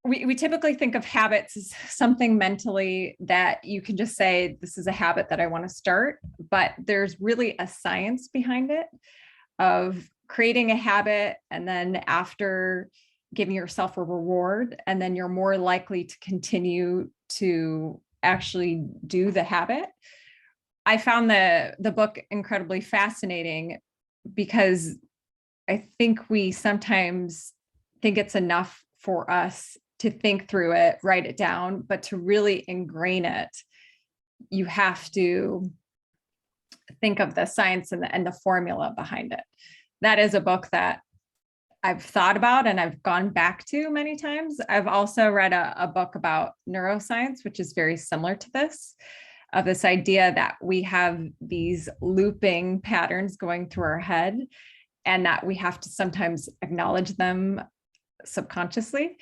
we typically think of habits as something mentally that you can just say, this is a habit that I want to start, but there's really a science behind it of creating a habit, and then after giving yourself a reward, and then you're more likely to continue to actually do the habit. I found the book incredibly fascinating because I think we sometimes think it's enough for us to think through it, write it down, but to really ingrain it, you have to think of the science and the formula behind it. That is a book that I've thought about and I've gone back to many times. I've also read a book about neuroscience, which is very similar to this, of this idea that we have these looping patterns going through our head and that we have to sometimes acknowledge them subconsciously.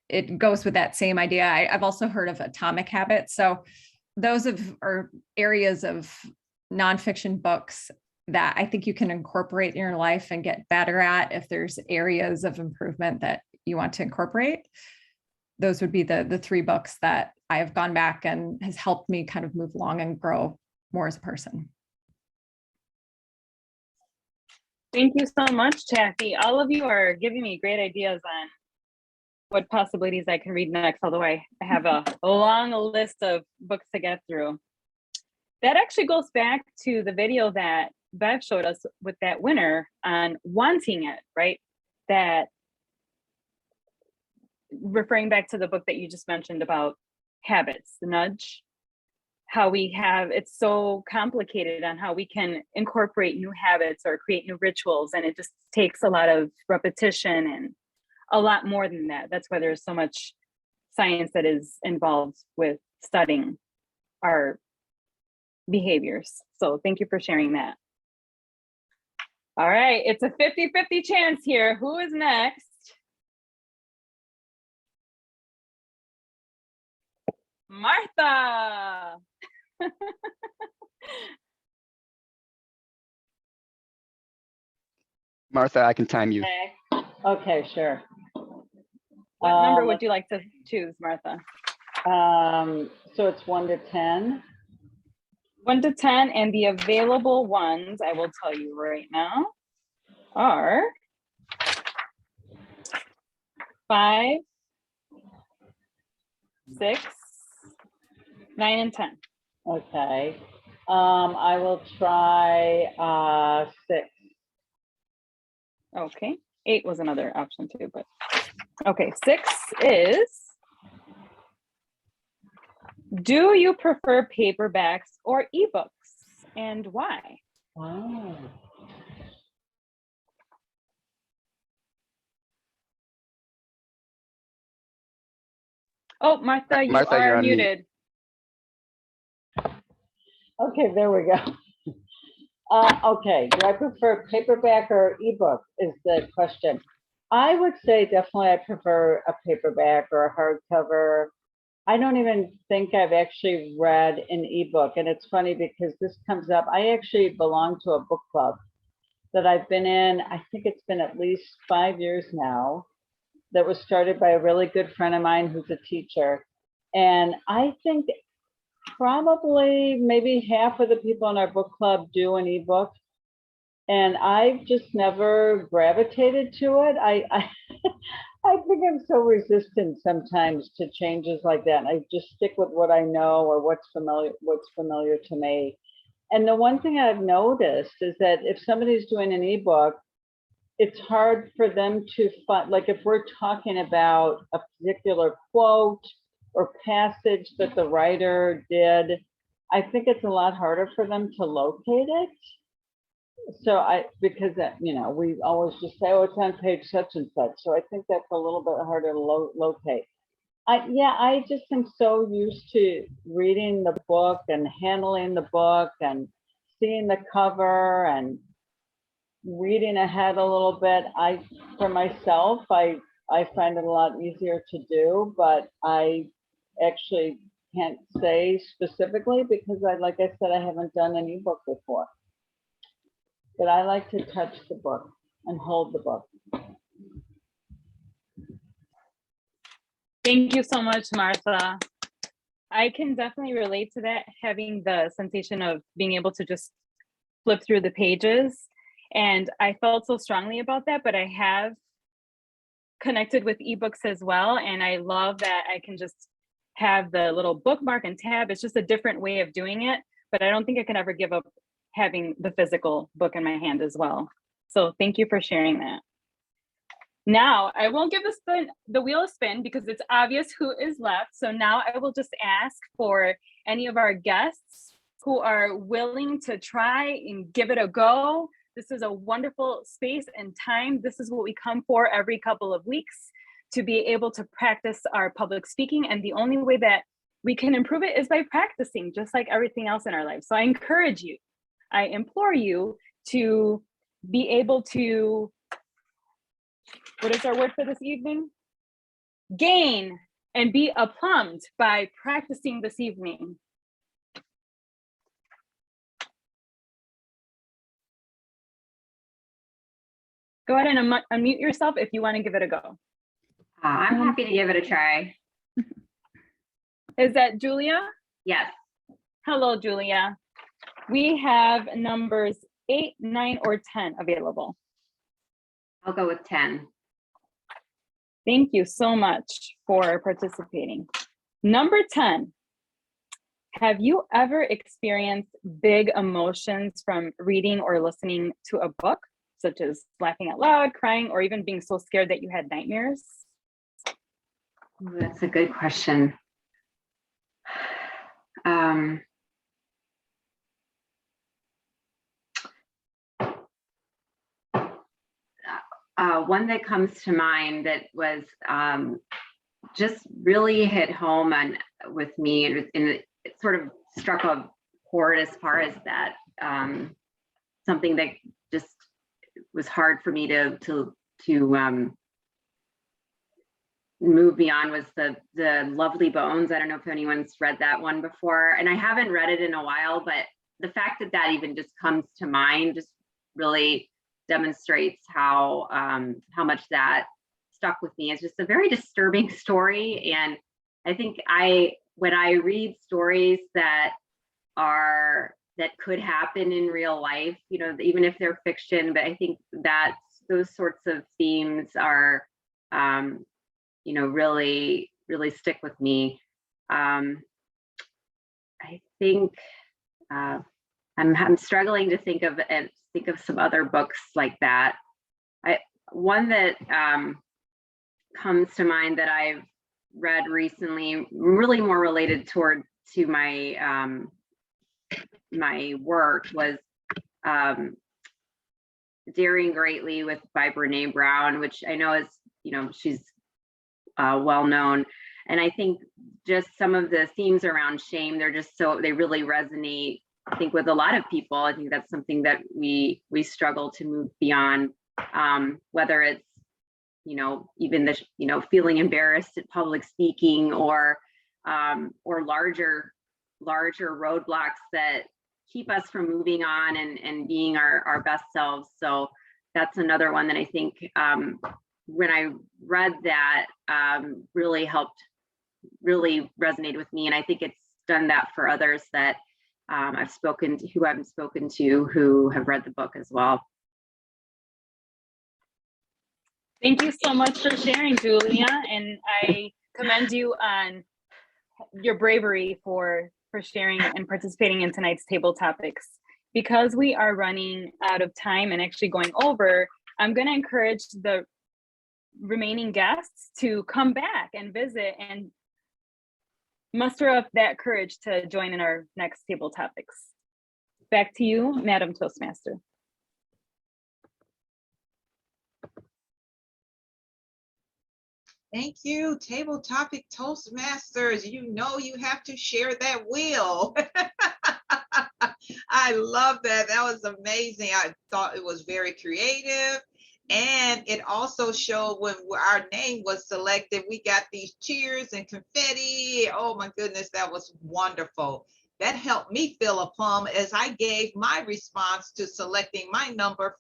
It goes with that same idea. I've also heard of atomic habits. So those are areas of nonfiction books that I think you can incorporate in your life and get better at. If there's areas of improvement that you want to incorporate, those would be the three books that I have gone back and has helped me kind of move along and grow more as a person. Thank you so much, Taffy. All of you are giving me great ideas on what possibilities I can read next, although I have a long list of books to get through. That actually goes back to the video that Bev showed us with that winner on wanting it, right? That, referring back to the book that you just mentioned about habits, the nudge, how we have, it's so complicated on how we can incorporate new habits or create new rituals. And it just takes a lot of repetition and a lot more than that. That's why there's so much science that is involved with studying our behaviors. So thank you for sharing that. All right, it's a 50-50 chance here. Who is next? Martha. Martha, I can time you. Okay, sure. What number would you like to choose, Martha? So it's 1 to 10. 1 to 10, and the available ones, I will tell you right now, are 5, 6, 9, and 10. Okay. I will try 6. Okay, 8 was another option too, but okay, 6 is, do you prefer paperbacks or ebooks, and why? Wow. Oh, Martha, you Martha, you're are on mute. muted. Okay, there we go. Okay, do I prefer paperback or ebook is the question. I would say definitely I prefer a paperback or a hardcover. I don't even think I've actually read an ebook, and it's funny because this comes up. I actually belong to a book club that I've been in. I think it's been at least 5 years now, that was started by a really good friend of mine who's a teacher. And I think probably maybe half of the people in our book club do an ebook. And I've just never gravitated to it. I think I'm so resistant sometimes to changes like that. And I just stick with what I know or what's familiar to me. And the one thing I've noticed is that if somebody's doing an ebook, it's hard for them to find, like if we're talking about a particular quote or passage that the writer did, I think it's a lot harder for them to locate it. So because you know, we always just say, oh, it's on page such and such. So I think that's a little bit harder to locate. I just am so used to reading the book and handling the book and seeing the cover, and reading ahead a little bit, for myself, I find it a lot easier to do, but I actually can't say specifically because like I said, I haven't done an ebook before. But I like to touch the book and hold the book. Thank you so much, Martha. I can definitely relate to that, having the sensation of being able to just flip through the pages. And I felt so strongly about that, but I have connected with ebooks as well. And I love that I can just have the little bookmark and tab. It's just a different way of doing it, but I don't think I can ever give up having the physical book in my hand as well. So thank you for sharing that. Now, I won't give the wheel a spin because it's obvious who is left. So now I will just ask for any of our guests who are willing to try and give it a go. This is a wonderful space and time. This is what we come for every couple of weeks, to be able to practice our public speaking. And the only way that we can improve it is by practicing, just like everything else in our life. So I encourage you, I implore you to be able to, what is our word for this evening? Gain and be aplumbed by practicing this evening. Go ahead and unmute yourself if you want to give it a go. I'm happy to give it a try. Is that Julia? Yes. Hello, Julia. We have numbers 8, 9, or 10 available. I'll go with 10. Thank you so much for participating. Number 10, have you ever experienced big emotions from reading or listening to a book, such as laughing out loud, crying, or even being so scared that you had nightmares? Ooh, that's a good question. One that comes to mind that was just really hit home with me, and it sort of struck a chord as far as that, something that just was hard for me to move beyond, was the Lovely Bones. I don't know if anyone's read that one before, and I haven't read it in a while, but the fact that even just comes to mind just really demonstrates how much that stuck with me. It's just a very disturbing story, and I think when I read stories that could happen in real life, even if they're fiction, but I think that those sorts of themes are really, really stick with me. I think I'm struggling to think of some other books like that. One that comes to mind that I've read recently, really more related to my my work, was Daring Greatly by Brene Brown, which I know is, she's well known. And I think just some of the themes around shame, they really resonate, I think, with a lot of people. I think that's something that we struggle to move beyond, whether it's, even the, feeling embarrassed at public speaking, or larger roadblocks that keep us from moving on and being our best selves. So that's another one that I think, when I read that, really resonated with me. And I think it's done that for others that I've spoken to who have read the book as well. Thank you so much for sharing, Julia. And I commend you on your bravery for sharing and participating in tonight's table topics. Because we are running out of time and actually going over, I'm going to encourage the remaining guests to come back and visit and muster up that courage to join in our next table topics. Back to you, Madam Toastmaster. Thank you, table topic Toastmasters. You have to share that wheel. I love that. That was amazing. I thought it was very creative. And it also showed when our name was selected, we got these cheers and confetti. Oh my goodness, that was wonderful. That helped me fill a plum as I gave my response to selecting my number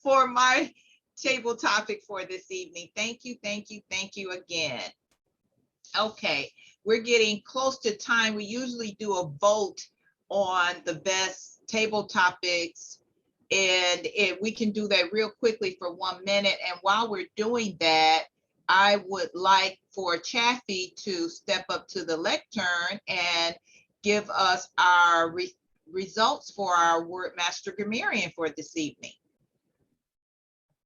for my table topic for this evening. Thank you, thank you, thank you again. Okay, we're getting close to time. We usually do a vote on the best table topics. And if we can do that real quickly for 1 minute. And while we're doing that, I would like for Chaffee to step up to the lectern and give us our results for our Word Master Grammarian for this evening.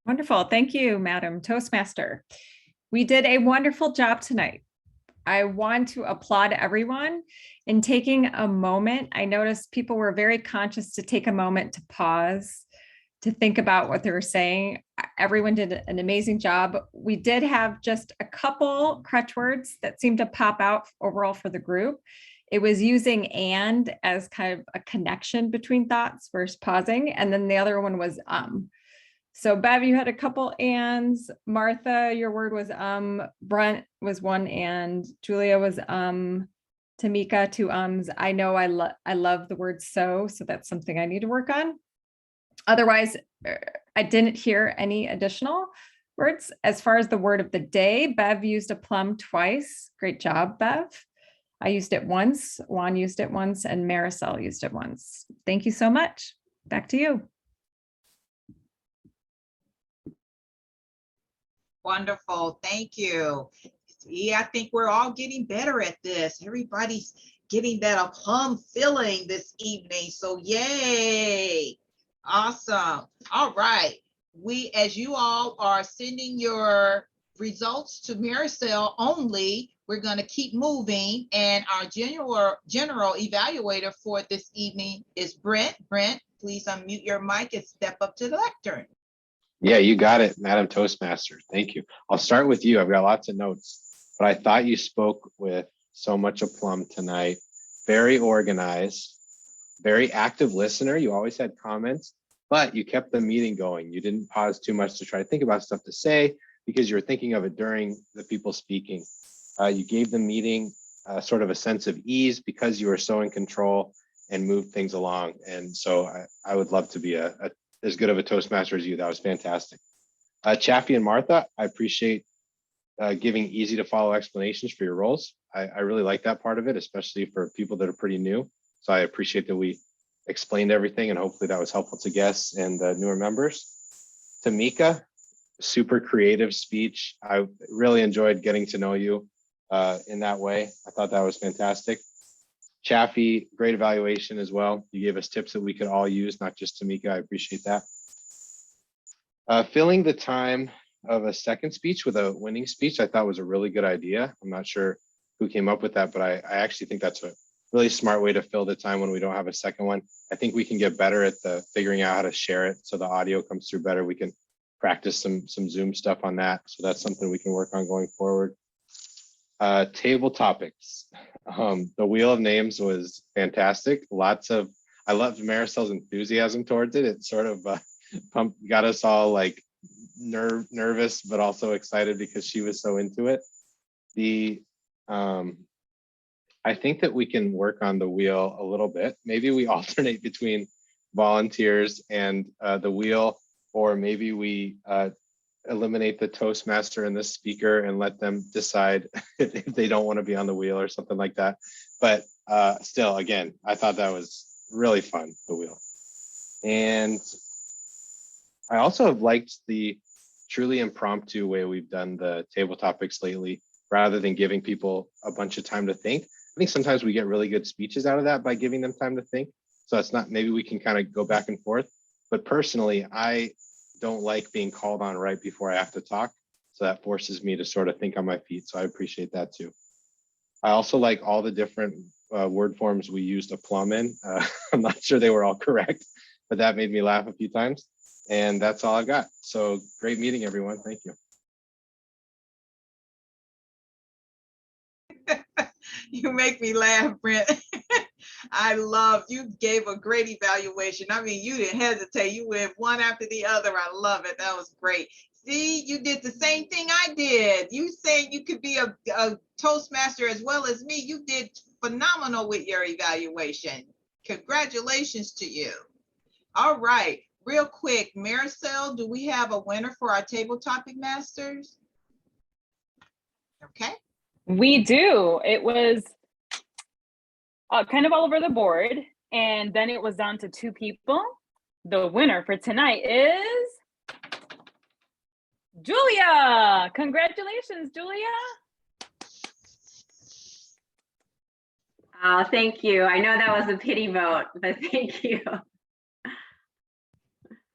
Wonderful. Thank you, Madam Toastmaster. We did a wonderful job tonight. I want to applaud everyone in taking a moment. I noticed people were very conscious to take a moment to pause, to think about what they were saying. Everyone did an amazing job. We did have just a couple crutch words that seemed to pop out overall for the group. It was using and as kind of a connection between thoughts versus pausing. And then the other one was So Bev, you had a couple ands. Martha, your word was Brent was one and. Julia was Tamika, two ums. I know I love the word so that's something I need to work on. Otherwise, I didn't hear any additional words. As far as the word of the day, Bev used a plum twice. Great job, Bev. I used it once, Juan used it once, and Marisol used it once. Thank you so much. Back to you. Wonderful, thank you. Yeah, I think we're all getting better at this. Everybody's getting that plum feeling this evening, so yay. Awesome. All right. As you all are sending your results to Marisol only, we're going to keep moving. And our general evaluator for this evening is Brent. Brent, please unmute your mic and step up to the lectern. Yeah, you got it, Madam Toastmaster. Thank you. I'll start with you. I've got lots of notes, but I thought you spoke with so much aplomb tonight. Very organized, very active listener. You always had comments, but you kept the meeting going. You didn't pause too much to try to think about stuff to say because you were thinking of it during the people speaking. You gave the meeting sort of a sense of ease because you were so in control and moved things along. And so I would love to be as good of a Toastmaster as you. That was fantastic. Chaffee and Martha, I appreciate giving easy to follow explanations for your roles. I really like that part of it, especially for people that are pretty new. So I appreciate that we explained everything and hopefully that was helpful to guests and newer members. Tamika, super creative speech. I really enjoyed getting to know you in that way. I thought that was fantastic. Chaffee, great evaluation as well. You gave us tips that we could all use, not just Tamika. I appreciate that. Filling the time of a second speech with a winning speech, I thought was a really good idea. I'm not sure who came up with that, but I actually think that's a really smart way to fill the time when we don't have a second one. I think we can get better at figuring out how to share it so the audio comes through better. We can practice some Zoom stuff on that. So that's something we can work on going forward. Table topics. The wheel of names was fantastic. I loved Marisol's enthusiasm towards it. It sort of got us all like nervous, but also excited because she was so into it. I think that we can work on the wheel a little bit. Maybe we alternate between volunteers and the wheel, or maybe we eliminate the Toastmaster and the speaker and let them decide if they don't want to be on the wheel or something like that. But still, again, I thought that was really fun, the wheel. And I also have liked the truly impromptu way we've done the table topics lately, rather than giving people a bunch of time to think. I think sometimes we get really good speeches out of that by giving them time to think. So it's not, maybe we can kind of go back and forth. But personally, I don't like being called on right before I have to talk. So that forces me to sort of think on my feet. So I appreciate that too. I also like all the different word forms we used aplomb in. I'm not sure they were all correct, but that made me laugh a few times. And that's all I've got. So great meeting, everyone. Thank you. You make me laugh, Brent. You gave a great evaluation. I mean, you didn't hesitate. You went one after the other. I love it. That was great. See, you did the same thing I did. You saying you could be a Toastmaster as well as me. You did phenomenal with your evaluation. Congratulations to you. All right, real quick, Maricel, do we have a winner for our table topic masters? Okay. We do. It was kind of all over the board, and then it was down to 2 people. The winner for tonight is Julia. Congratulations, Julia. Oh, thank you. I know that was a pity vote, but thank you.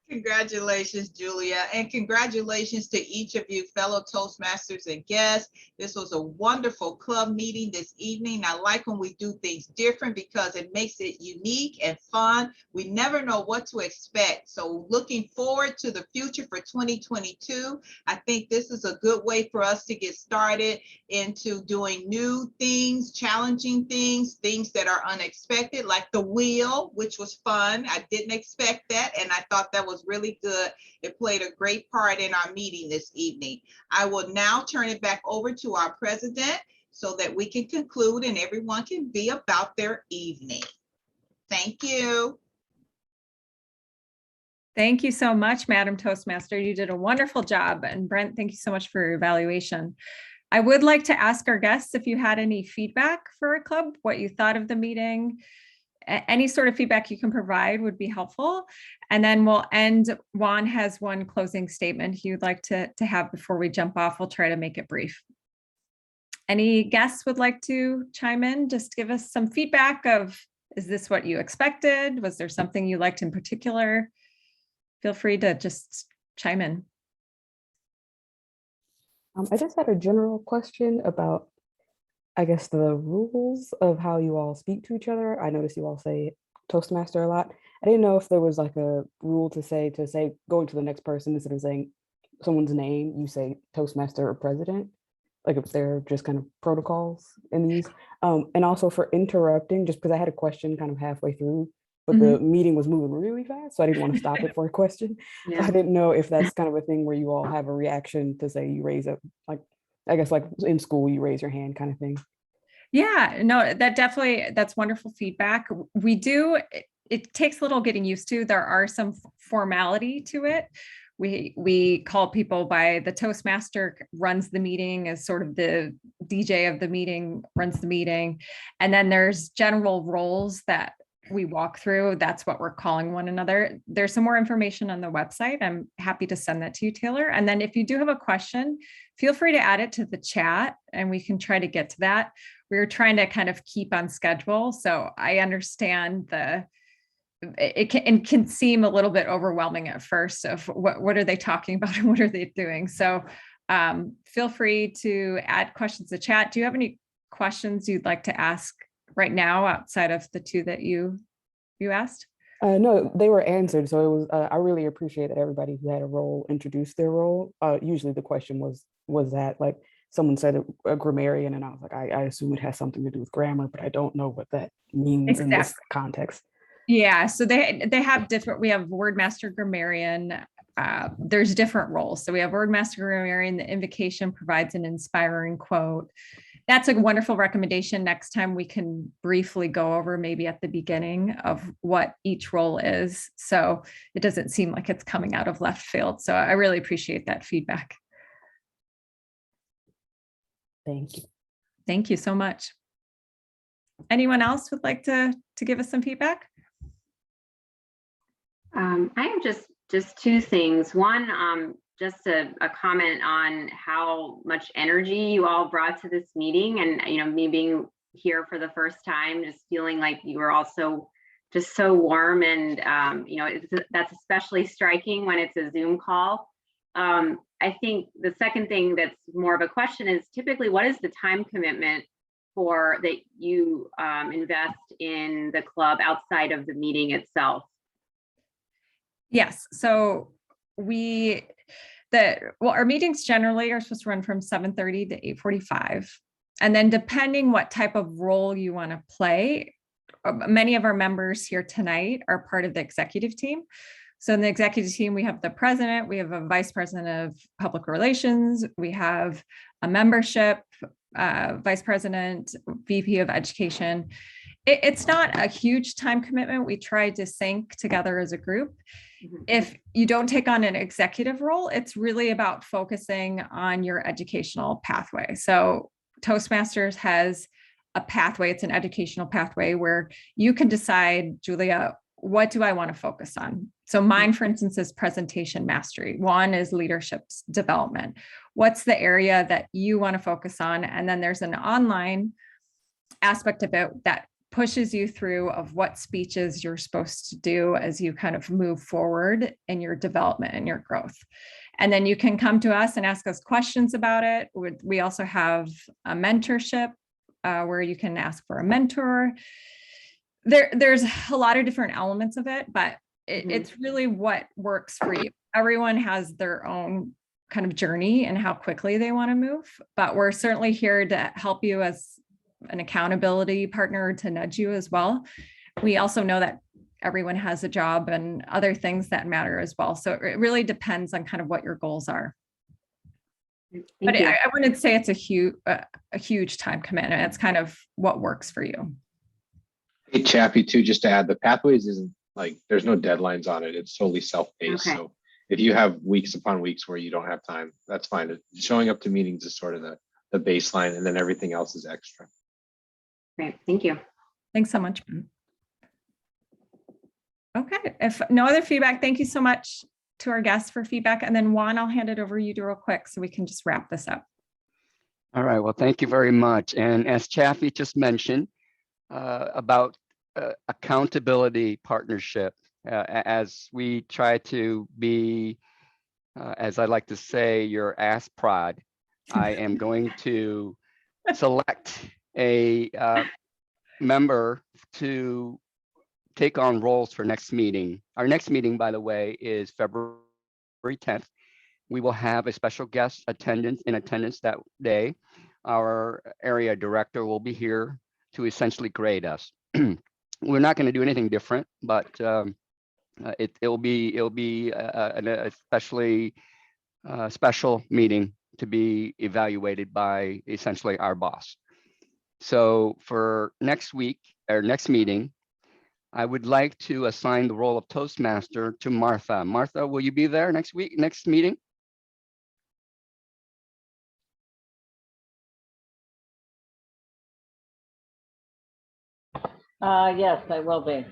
Congratulations, Julia, and congratulations to each of you fellow Toastmasters and guests. This was a wonderful club meeting this evening. I like when we do things different because it makes it unique and fun. We never know what to expect. So looking forward to the future for 2022. I think this is a good way for us to get started into doing new things, challenging things, things that are unexpected, like the wheel, which was fun. I didn't expect that, and I thought that was really good. It played a great part in our meeting this evening. I will now turn it back over to our president so that we can conclude and everyone can be about their evening. Thank you. Thank you so much, Madam Toastmaster. You did a wonderful job. And Brent, thank you so much for your evaluation. I would like to ask our guests if you had any feedback for our club, what you thought of the meeting. Any sort of feedback you can provide would be helpful. And then we'll end. Juan has one closing statement he would like to have before we jump off. We'll try to make it brief. Any guests would like to chime in? Just give us some feedback of, is this what you expected? Was there something you liked in particular? Feel free to just chime in. I just had a general question about, I guess, the rules of how you all speak to each other. I noticed you all say Toastmaster a lot. I didn't know if there was like a rule to say going to the next person, instead of saying someone's name, you say Toastmaster or president, like if they're just kind of protocols in these. And also for interrupting, just because I had a question kind of halfway through, but the meeting was moving really fast, so I didn't want to stop it for a question. Yeah. So I didn't know if that's kind of a thing where you all have a reaction to say you raise up, like, I guess like in school, you raise your hand kind of thing. Yeah, no, that's wonderful feedback. We do, it takes a little getting used to. There are some formality to it. We call people by the Toastmaster runs the meeting, as sort of the DJ of the meeting, runs the meeting. And then there's general roles that we walk through. That's what we're calling one another. There's some more information on the website. I'm happy to send that to you, Taylor. And then if you do have a question, feel free to add it to the chat and we can try to get to that. We were trying to kind of keep on schedule. So I understand it can seem a little bit overwhelming at first of what are they talking about and what are they doing? So feel free to add questions to the chat. Do you have any questions you'd like to ask right now outside of the 2 that you asked? No, they were answered. So it was, I really appreciate that everybody who had a role introduced their role. Usually the question was that, like, someone said a grammarian, and I was like, I assume it has something to do with grammar, but I don't know what that means in this context. Yeah, so they have different, we have Wordmaster Grammarian. There's different roles. So we have Wordmaster Grammarian. The invocation provides an inspiring quote. That's a wonderful recommendation. Next time we can briefly go over maybe at the beginning of what each role is, so it doesn't seem like it's coming out of left field. So I really appreciate that feedback. Thank you. Thank you so much. Anyone else would like to give us some feedback? I have just 2 things. One, just a comment on how much energy you all brought to this meeting, and me being here for the first time, just feeling like you were also just so warm, and that's especially striking when it's a Zoom call. I think the second thing that's more of a question is, typically what is the time commitment that you invest in the club outside of the meeting itself? Yes, so our meetings generally are supposed to run from 7:30 to 8:45. And then depending what type of role you want to play, many of our members here tonight are part of the executive team. So in the executive team, we have the president, we have a vice president of public relations, we have a membership, vice president, VP of education. It's not a huge time commitment. We try to sync together as a group. If you don't take on an executive role, it's really about focusing on your educational pathway. So Toastmasters has a pathway, it's an educational pathway where you can decide, Julia, what do I want to focus on? So mine, for instance, is presentation mastery. One is leadership development. What's the area that you want to focus on? And then there's an online aspect of it that pushes you through of what speeches you're supposed to do as you kind of move forward in your development and your growth. And then you can come to us and ask us questions about it. We also have a mentorship where you can ask for a mentor. There's a lot of different elements of it, but it's really what works for you. Everyone has their own kind of journey and how quickly they want to move, but we're certainly here to help you as an accountability partner to nudge you as well. We also know that everyone has a job and other things that matter as well. So it really depends on kind of what your goals are. But I wouldn't say it's a huge time commitment. It's kind of what works for you. Hey, Chappie, too, just to add, the pathways isn't like, there's no deadlines on it. It's solely self-paced. Okay. So if you have weeks upon weeks where you don't have time, that's fine. Showing up to meetings is sort of the baseline, and then everything else is extra. Great, thank you. Thanks so much. Okay, if no other feedback, thank you so much to our guests for feedback. And then Juan, I'll hand it over to you real quick so we can just wrap this up. All right, well, thank you very much. And as Chaffee just mentioned about accountability partnership, as we try to be, as I like to say, your ass prod, I am going to select a member to take on roles for next meeting. Our next meeting, by the way, is February 10th. We will have a special guest in attendance that day. Our area director will be here to essentially grade us. We're not going to do anything different, but it'll be an especially special meeting to be evaluated by essentially our boss. So for next week or next meeting, I would like to assign the role of Toastmaster to Martha. Martha, will you be there next week, next meeting? Yes, I will be.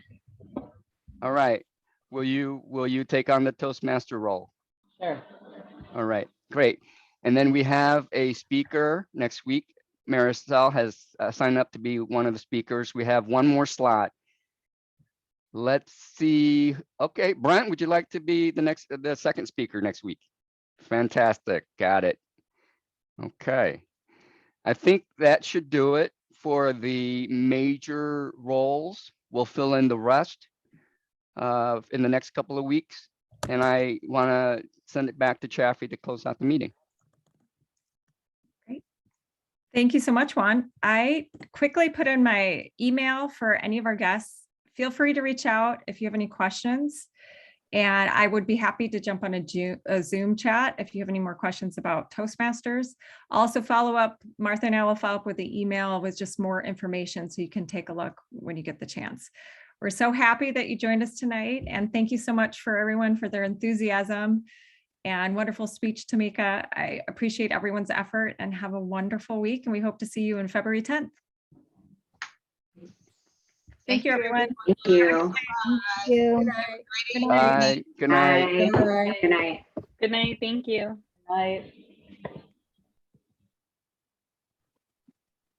All right. Will you take on the Toastmaster role? Sure. All right, great. And then we have a speaker next week. Marisol has signed up to be one of the speakers. We have one more slot. Let's see. Okay, Brent, would you like to be the second speaker next week? Fantastic, got it. Okay, I think that should do it for the major roles. We'll fill in the rest in the next couple of weeks. And I want to send it back to Chaffee to close out the meeting. Great. Thank you so much, Juan. I quickly put in my email for any of our guests. Feel free to reach out if you have any questions. And I would be happy to jump on a Zoom chat if you have any more questions about Toastmasters. I'll also follow up, Martha and I will follow up with the email with just more information so you can take a look when you get the chance. We're so happy that you joined us tonight, and thank you so much for everyone for their enthusiasm and wonderful speech, Tamika. I appreciate everyone's effort, and have a wonderful week, and we hope to see you on February 10th. Thank you, everyone. Thank you. Thank you. Good night. Bye. Good night. Bye. Good night. Good night, thank you. Night.